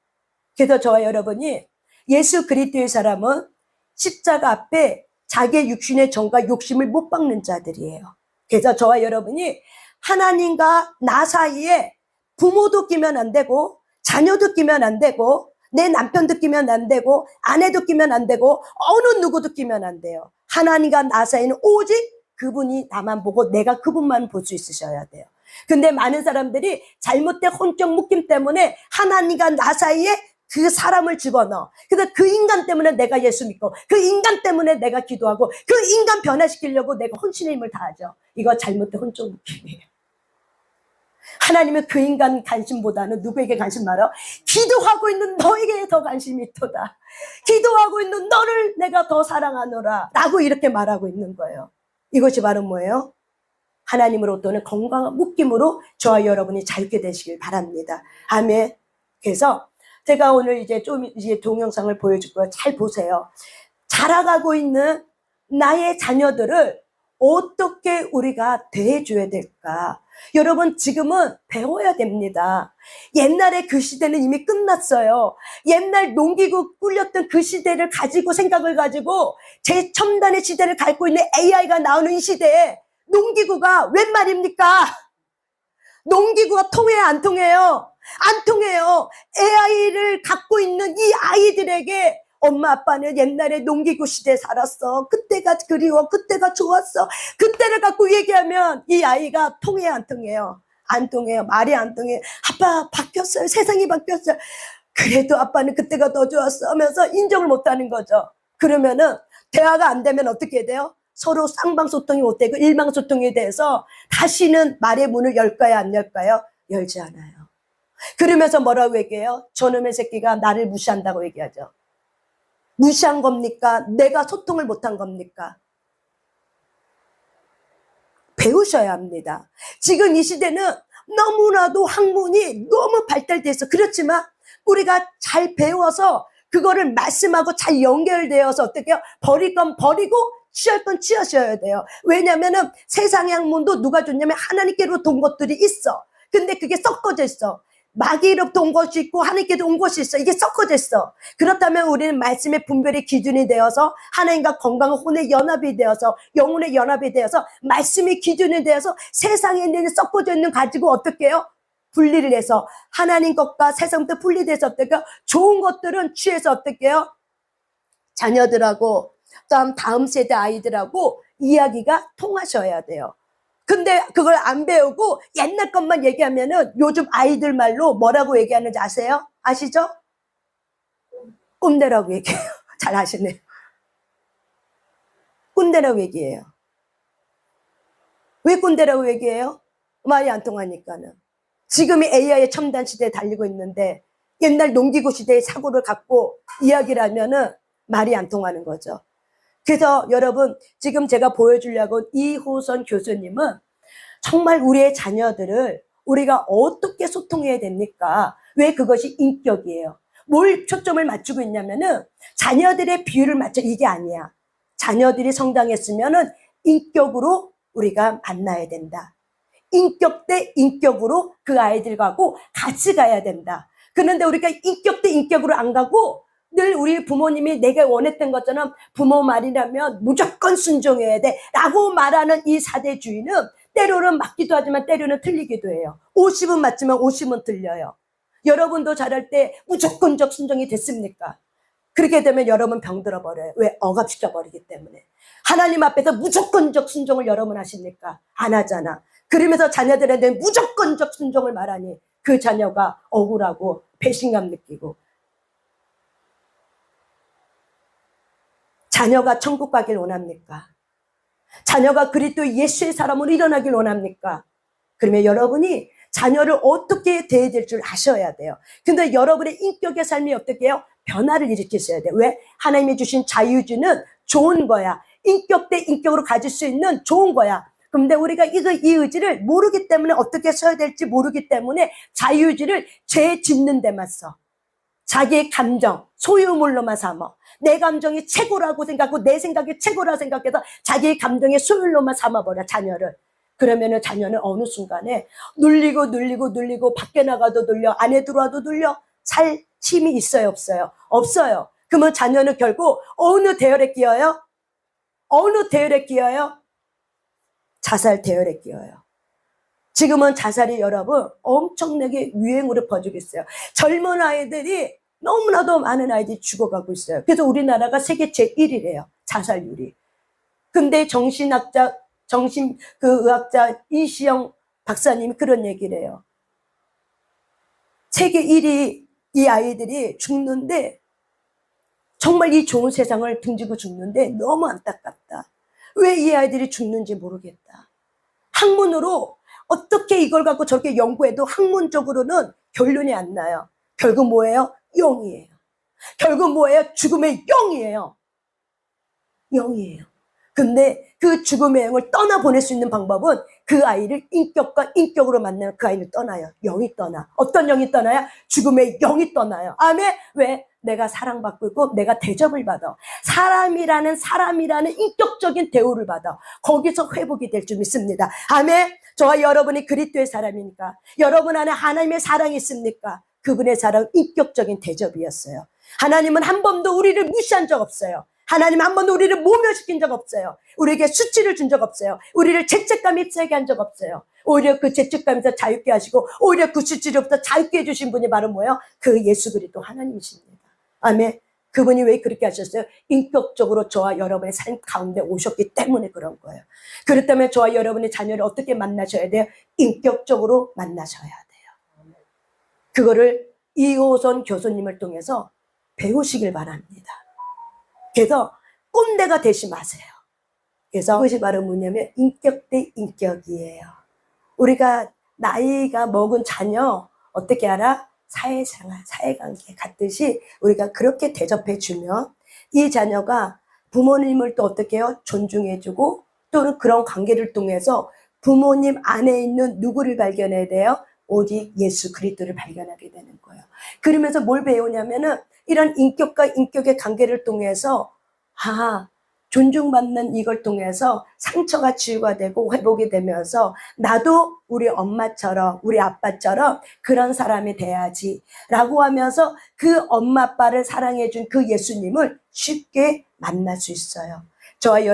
그래서 저와 여러분이 예수 그리스도의 사람은 십자가 앞에 자기의 육신의 정과 욕심을 못 박는 자들이에요. 그래서 저와 여러분이 하나님과 나 사이에 부모도 끼면 안 되고 자녀도 끼면 안 되고 내 남편도 끼면 안 되고 아내도 끼면 안 되고 어느 누구도 끼면 안 돼요. 하나님과 나 사이는 오직 그분이 나만 보고 내가 그분만 볼 수 있으셔야 돼요. 근데 많은 사람들이 잘못된 혼적 묶임 때문에 하나님과 나 사이에 그 사람을 집어넣어. 그래서 그 인간 때문에 내가 예수 믿고 그 인간 때문에 내가 기도하고 그 인간 변화시키려고 내가 혼신의 힘을 다하죠. 이거 잘못된 혼적 묶임이에요. 하나님은 그 인간 관심보다는 누구에게 관심 많아? 기도하고 있는 너에게 더 관심이 있도다. 기도하고 있는 너를 내가 더 사랑하노라 라고 이렇게 말하고 있는 거예요. 이것이 바로 뭐예요? 하나님으로부터는 건강한 묶임으로 저와 여러분이 자유케 되시길 바랍니다. 아멘. 그래서 제가 오늘 이제 동영상을 보여줄 거예요. 잘 보세요. 자라가고 있는 나의 자녀들을 어떻게 우리가 대해줘야 될까? 여러분 지금은 배워야 됩니다. 옛날에 그 시대는 이미 끝났어요. 옛날 농기구 꿀렸던 그 시대를 가지고 생각을 가지고 제첨단의 시대를 갖고 있는 AI가 나오는 이 시대에 농기구가 웬 말입니까? 농기구가 통해요, 안 통해요? 안 통해요. AI를 갖고 있는 이 아이들에게 엄마 아빠는 옛날에 농기구 시대에 살았어. 그때가 그리워. 그때가 좋았어. 그때를 갖고 얘기하면 이 아이가 통해요, 안 통해요? 안 통해요. 말이 안 통해요. 아빠 바뀌었어요. 세상이 바뀌었어요. 그래도 아빠는 그때가 더 좋았어 하면서 인정을 못하는 거죠. 그러면은 대화가 안 되면 어떻게 돼요? 서로 쌍방소통이 못 되고 일방소통에 대해서 다시는 말의 문을 열까요, 안 열까요? 열지 않아요. 그러면서 뭐라고 얘기해요? 저놈의 새끼가 나를 무시한다고 얘기하죠. 무시한 겁니까? 내가 소통을 못한 겁니까? 배우셔야 합니다. 지금 이 시대는 너무나도 학문이 너무 발달돼 있어. 그렇지만 우리가 잘 배워서 그거를 말씀하고 잘 연결되어서 어떻게 해요? 버릴 건 버리고 취할 건 취하셔야 돼요. 왜냐면은 세상의 학문도 누가 줬냐면 하나님께로부터 온 것들이 있어. 근데 그게 섞어져 있어. 마귀로부터 온 것이 있고 하나님께도 온 것이 있어. 이게 섞어져 있어. 그렇다면 우리는 말씀의 분별의 기준이 되어서 하나님과 건강한 혼의 연합이 되어서 영혼의 연합이 되어서 말씀의 기준이 되어서 세상에 있는 섞어져 있는 가지고 어떻게 해요? 분리를 해서 하나님 것과 세상부터 분리돼서 어떻게 해요? 좋은 것들은 취해서 어떻게 해요? 자녀들하고 다음 세대 아이들하고 이야기가 통하셔야 돼요. 근데 그걸 안 배우고 옛날 것만 얘기하면은 요즘 아이들 말로 뭐라고 얘기하는지 아세요? 아시죠? 꼰대라고 얘기해요. 잘 아시네요. 꼰대라고 얘기해요. 왜 꼰대라고 얘기해요? 말이 안 통하니까는. 지금이 AI의 첨단 시대에 달리고 있는데 옛날 농기구 시대의 사고를 갖고 이야기를 하면은 말이 안 통하는 거죠. 그래서 여러분 지금 제가 보여주려고 이호선 교수님은 정말 우리의 자녀들을 우리가 어떻게 소통해야 됩니까? 왜 그것이 인격이에요? 뭘 초점을 맞추고 있냐면은 자녀들의 비율을 맞춰 이게 아니야. 자녀들이 성장했으면은 인격으로 우리가 만나야 된다. 인격 대 인격으로 그 아이들하고 같이 가야 된다. 그런데 우리가 인격 대 인격으로 안 가고 늘 우리 부모님이 내가 원했던 것처럼 부모 말이라면 무조건 순종해야 돼 라고 말하는 이 사대주의는 때로는 맞기도 하지만 때로는 틀리기도 해요. 50은 맞지만 50은 틀려요. 여러분도 자랄 때 무조건적 순종이 됐습니까? 그렇게 되면 여러분 병들어 버려요. 왜? 억압시켜 버리기 때문에. 하나님 앞에서 무조건적 순종을 여러분 하십니까? 안 하잖아. 그러면서 자녀들한테 무조건적 순종을 말하니 그 자녀가 억울하고 배신감 느끼고, 자녀가 천국 가길 원합니까? 자녀가 그리스도 예수의 사람으로 일어나길 원합니까? 그러면 여러분이 자녀를 어떻게 대해야 될 줄 아셔야 돼요. 근데 여러분의 인격의 삶이 어떻게 해요? 변화를 일으키셔야 돼요. 왜? 하나님이 주신 자유주의는 좋은 거야. 인격 대 인격으로 가질 수 있는 좋은 거야. 그런데 우리가 이 의지를 모르기 때문에 어떻게 써야 될지 모르기 때문에 자유주의를 죄 짓는 데만 써. 자기의 감정, 소유물로만 삼아. 내 감정이 최고라고 생각하고 내 생각이 최고라고 생각해서 자기의 감정의 소유물로만 삼아버려, 자녀를. 그러면은 자녀는 어느 순간에 눌리고 밖에 나가도 눌려, 안에 들어와도 눌려. 살 힘이 있어요, 없어요? 없어요. 그러면 자녀는 결국 어느 대열에 끼어요? 어느 대열에 끼어요? 자살 대열에 끼어요. 지금은 자살이 여러분 엄청나게 유행으로 퍼지고 있어요. 젊은 아이들이, 너무나도 많은 아이들이 죽어가고 있어요. 그래서 우리나라가 세계 제1위래요. 자살률이. 근데 의학자 이시영 박사님이 그런 얘기를 해요. 세계 1위 이 아이들이 죽는데, 정말 이 좋은 세상을 등지고 죽는데 너무 안타깝다. 왜 이 아이들이 죽는지 모르겠다. 학문으로 어떻게 이걸 갖고 저렇게 연구해도 학문적으로는 결론이 안 나요. 결국 뭐예요? 영이에요. 결국 뭐예요? 죽음의 영이에요. 영이에요. 근데 그 죽음의 영을 떠나보낼 수 있는 방법은 그 아이를 인격과 인격으로 만나면 그 아이는 떠나요. 영이 떠나. 어떤 영이 떠나요? 죽음의 영이 떠나요. 아멘? 왜? 내가 사랑받고 있고 내가 대접을 받아. 사람이라는 인격적인 대우를 받아. 거기서 회복이 될 줄 믿습니다. 아멘? 저와 여러분이 그리스도의 사람이니까, 여러분 안에 하나님의 사랑이 있습니까? 그분의 사랑은 인격적인 대접이었어요. 하나님은 한 번도 우리를 무시한 적 없어요. 하나님 한 번도 우리를 모멸시킨 적 없어요. 우리에게 수치를 준 적 없어요. 우리를 죄책감 휩싸게 한 적 없어요. 오히려 그 죄책감에서 자유케 하시고, 오히려 그 수치로부터 자유케 해주신 분이 바로 뭐예요? 그 예수 그리스도 하나님이십니다. 아멘. 그분이 왜 그렇게 하셨어요? 인격적으로 저와 여러분의 삶 가운데 오셨기 때문에 그런 거예요. 그렇다면 저와 여러분의 자녀를 어떻게 만나셔야 돼요? 인격적으로 만나셔야 돼요. 그거를 이호선 교수님을 통해서 배우시길 바랍니다. 그래서 꼰대가 되지 마세요. 그래서 그것이 바로 뭐냐면 인격 대 인격이에요. 우리가 나이가 먹은 자녀 어떻게 알아? 사회생활, 사회관계 같듯이 우리가 그렇게 대접해주면 이 자녀가 부모님을 또 어떻게 해요? 존중해주고, 또는 그런 관계를 통해서 부모님 안에 있는 누구를 발견해야 돼요? 오직 예수 그리스도를 발견하게 되는 거예요. 그러면서 뭘 배우냐면은 이런 인격과 인격의 관계를 통해서 존중받는 이걸 통해서 상처가 치유가 되고 회복이 되면서 나도 우리 엄마처럼 우리 아빠처럼 그런 사람이 돼야지 라고 하면서 그 엄마 아빠를 사랑해준 그 예수님을 쉽게 만날 수 있어요. 저와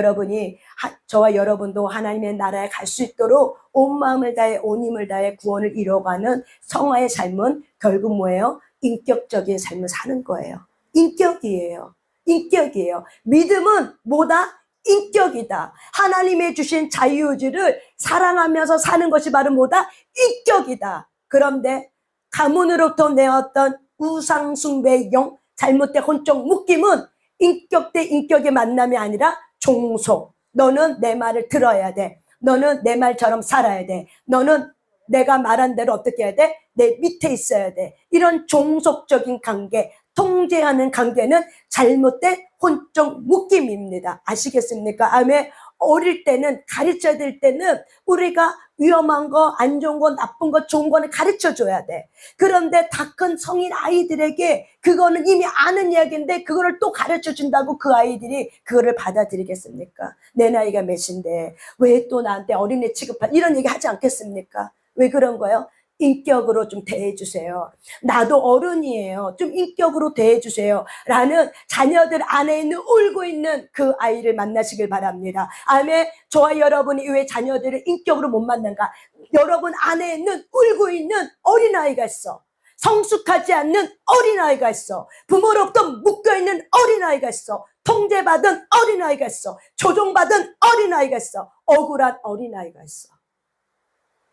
여러분도 하나님의 나라에 갈 수 있도록 온 마음을 다해 온 힘을 다해 구원을 이뤄가는 성화의 삶은 결국 뭐예요? 인격적인 삶을 사는 거예요. 인격이에요. 인격이에요. 믿음은 뭐다? 인격이다. 하나님의 주신 자유의지를 사랑하면서 사는 것이 바로 뭐다? 인격이다. 그런데 가문으로부터 내었던 우상숭배의 영, 잘못된 혼적 묶임은 인격 대 인격의 만남이 아니라 종속. 너는 내 말을 들어야 돼. 너는 내 말처럼 살아야 돼. 너는 내가 말한 대로 어떻게 해야 돼? 내 밑에 있어야 돼. 이런 종속적인 관계, 통제하는 관계는 잘못된 혼적 묶임입니다. 아시겠습니까? 아멘. 어릴 때는, 가르쳐야 될 때는 우리가 위험한 거, 안 좋은 거, 나쁜 거, 좋은 거는 가르쳐줘야 돼. 그런데 다 큰 성인 아이들에게 그거는 이미 아는 이야기인데 그거를 또 가르쳐준다고 그 아이들이 그거를 받아들이겠습니까? 내 나이가 몇인데 왜 또 나한테 어린애 취급한 이런 얘기 하지 않겠습니까? 왜 그런 거예요? 인격으로 좀 대해주세요. 나도 어른이에요. 좀 인격으로 대해주세요. 라는 자녀들 안에 있는 울고 있는 그 아이를 만나시길 바랍니다. 아멘. 저와 여러분이 왜 자녀들을 인격으로 못 만난가? 여러분 안에 있는 울고 있는 어린아이가 있어. 성숙하지 않는 어린아이가 있어. 부모로부터 묶여있는 어린아이가 있어. 통제받은 어린아이가 있어. 조종받은 어린아이가 있어. 억울한 어린아이가 있어.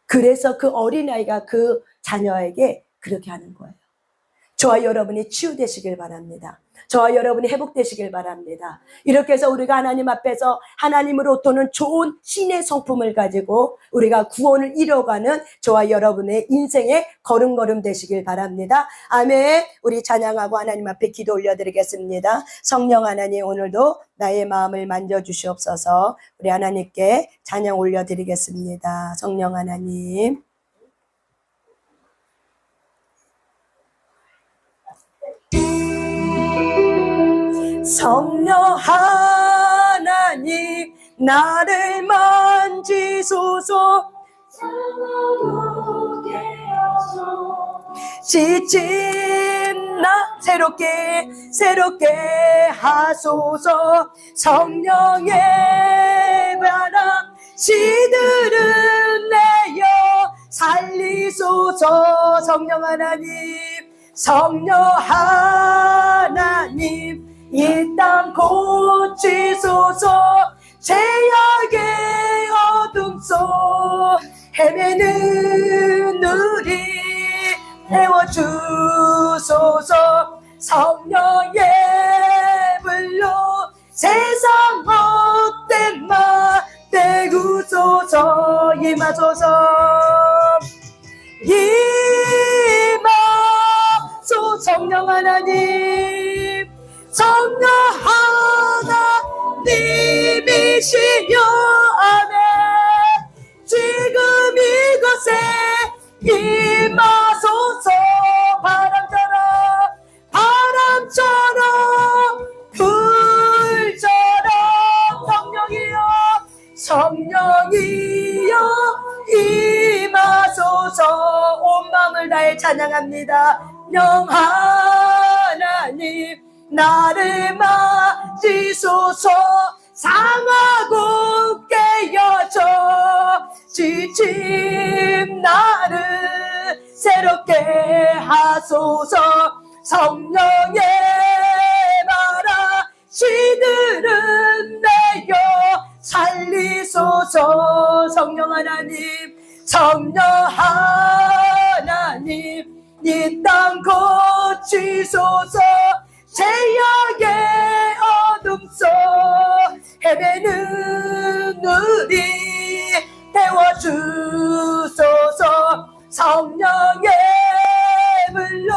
그래서 그 어린아이가 그 자녀에게 그렇게 하는 거예요. 저와 여러분이 치유되시길 바랍니다. 저와 여러분이 회복되시길 바랍니다. 이렇게 해서 우리가 하나님 앞에서 하나님으로부터는 좋은 신의 성품을 가지고 우리가 구원을 이뤄가는 저와 여러분의 인생의 걸음걸음 되시길 바랍니다. 아멘. 우리 찬양하고 하나님 앞에 기도 올려드리겠습니다. 성령 하나님, 오늘도 나의 마음을 만져주시옵소서. 우리 하나님께 찬양 올려드리겠습니다. 성령 하나님. 성령 하나님, 나를 만지소서. 지친 나 새롭게 하소서. 성령의 바람 시들은 내어 살리소서. 성령 하나님, 성령 하나님, 이 땅 고치소서. 죄악의 어둠 속 헤매는 우리 태워주소서. 성령의 불로 세상 헛된 말 떼우소서. 임하소서. 임하소. 성령 하나님, 성령 하나님이시여. 아멘. 지금 이곳에 임하소서. 바람처럼 불처럼 성령이여 임하소서. 온 마음을 다해 찬양합니다. 영 하나님, 나를 만지소서. 상하고 깨어져 지친 나를 새롭게 하소서. 성령의 바람 시들은 내어 살리소서. 성령 하나님, 성령 하나님, 이 땅 고치소서. 죄악의 어둠 속 헤매는 우리 태워주소서. 성령의 불로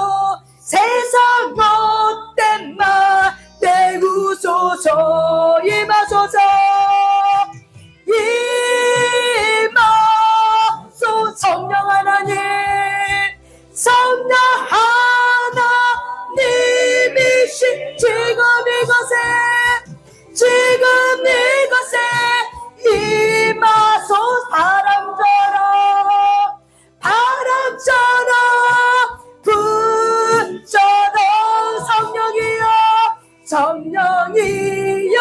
세상 못된 말 떼우소서. 임하소서. 임하소. 성령 하나님, 성령 하나님이신 지금 이곳에 임하소. 바람처럼 불처럼 성령이여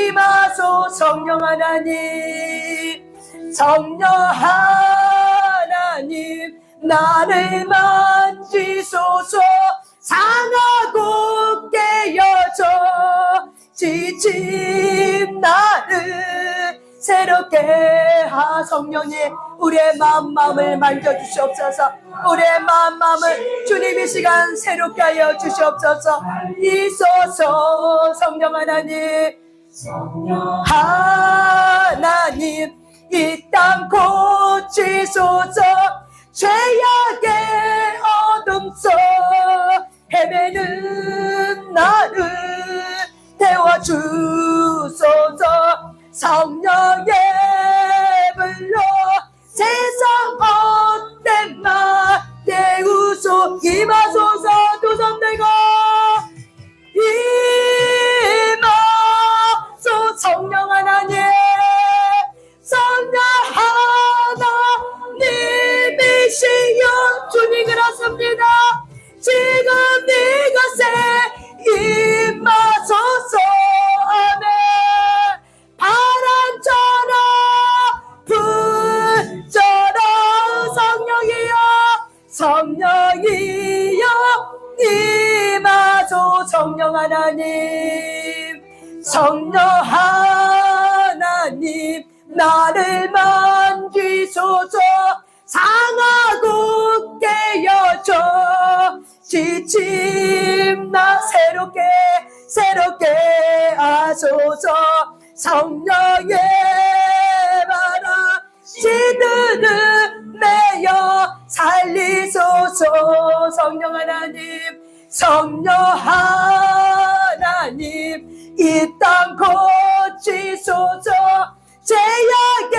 임하소. 성령 하나님, 성령 하나님, 나를 만지소서. 상하고 깨어져 지친 나를 새롭게 하. 성령님, 우리의 마음을 만져주시옵소서. 우리의 마음을 주님 이 시간 새롭게 하여 주시옵소서. 이소서. 성령 하나님, 하나님, 이 땅 고치소서. 죄악의 어둠 속 헤매는 나를 태워주소서. 성령의 불로 세상 헛된 말 떼우소. 임하소서. 두 손 들고 임하소. 성령 하나님, 성령 하나님이 성령이여 임하소. 성령 하나님, 성령 하나님, 나를 만지소서. 상하고 깨어져 지침 나 새롭게 하소서. 성령의 바람 시드는 내어 살리소서. 성령 하나님, 성령 하나님, 이 땅 고치소서. 죄악의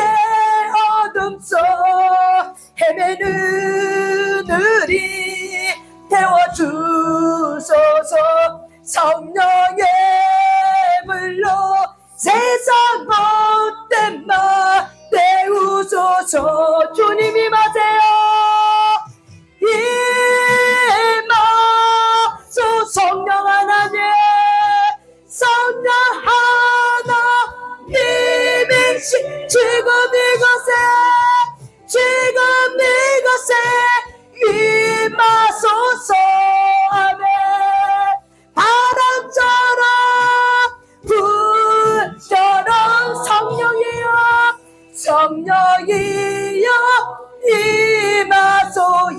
어둠 속 헤매는 우리 태워주소서. 성령의 물로 세상 못된 마 때우소서. 주님 임하세요. 임하소. 성령 하나님, 성령 하나님이 지금 이곳에 임하소서. 아멘. 바람처럼 불처럼 성령이여 임하소서.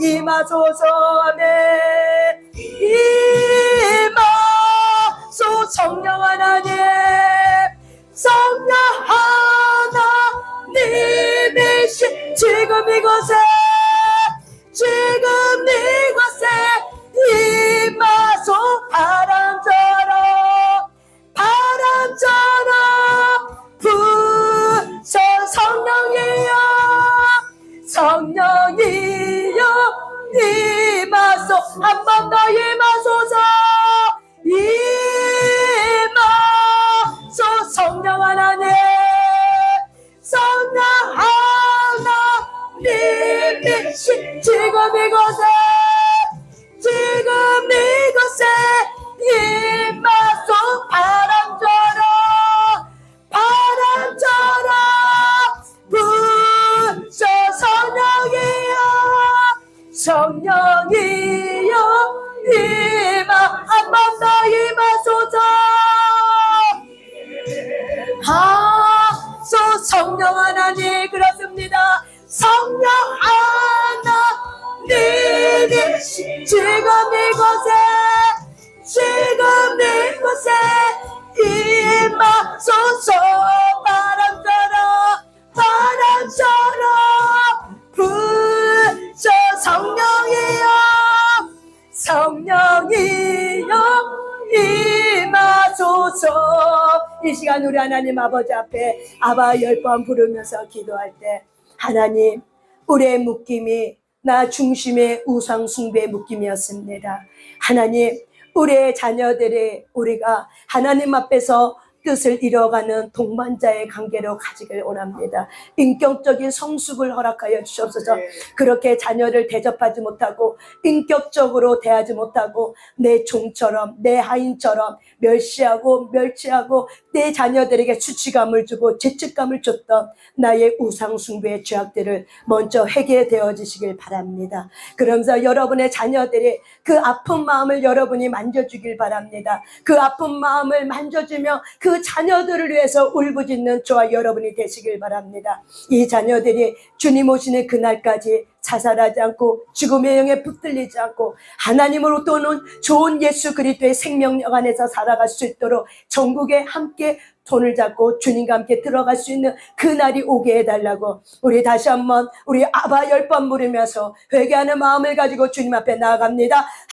아멘. 임하소. 성령 하나님, 성령 하나님이시 지금 이곳에 임하소. 바람처럼 부서. 성령이여 임하소. 한 번 더 임하소서. 임하소. 성령 하나님, 성령 하나님이 지금 이곳에 임하소. 바람처럼 부서. 성령이여 임하. 한 번 더 임하소서. 성령 하나님, 그렇습니다. 성령 하나님이 지금 이곳에 임하소서. 바람처럼 부서. 성령이여 임하소서. 이 시간 우리 하나님 아버지 앞에 아바 10번 부르면서 기도할 때, 하나님, 우리의 묶임이 나 중심의 우상 숭배의 묶임이었습니다. 하나님, 우리의 자녀들이 우리가 하나님 앞에서 뜻을 이뤄가는 동반자의 관계로 가지길 원합니다. 인격적인 성숙을 허락하여 주시옵소서. 그렇게 자녀를 대접하지 못하고 인격적으로 대하지 못하고 내 종처럼 내 하인처럼 멸시하고 내 자녀들에게 수치감을 주고 죄책감을 줬던 나의 우상 숭배의 죄악들을 먼저 회개되어지시길 바랍니다. 그러면서 여러분의 자녀들이 그 아픈 마음을 여러분이 만져주길 바랍니다. 그 아픈 마음을 만져주며 그 자녀들을 위해서 울부짖는 저와 여러분이 되시길 바랍니다. 이 자녀들이 주님 오시는 그날까지 자살하지 않고 죽음의 영에 붙들리지 않고 하나님으로부터 오는 좋은 예수 그리스도의 생명력 안에서 살아갈 수 있도록 전국에 함께 손을 잡고 주님과 함께 들어갈 수 있는 그날이 오게 해달라고 우리 다시 한번 우리 아바 10번 부르면서 회개하는 마음을 가지고 주님 앞에 나아갑니다.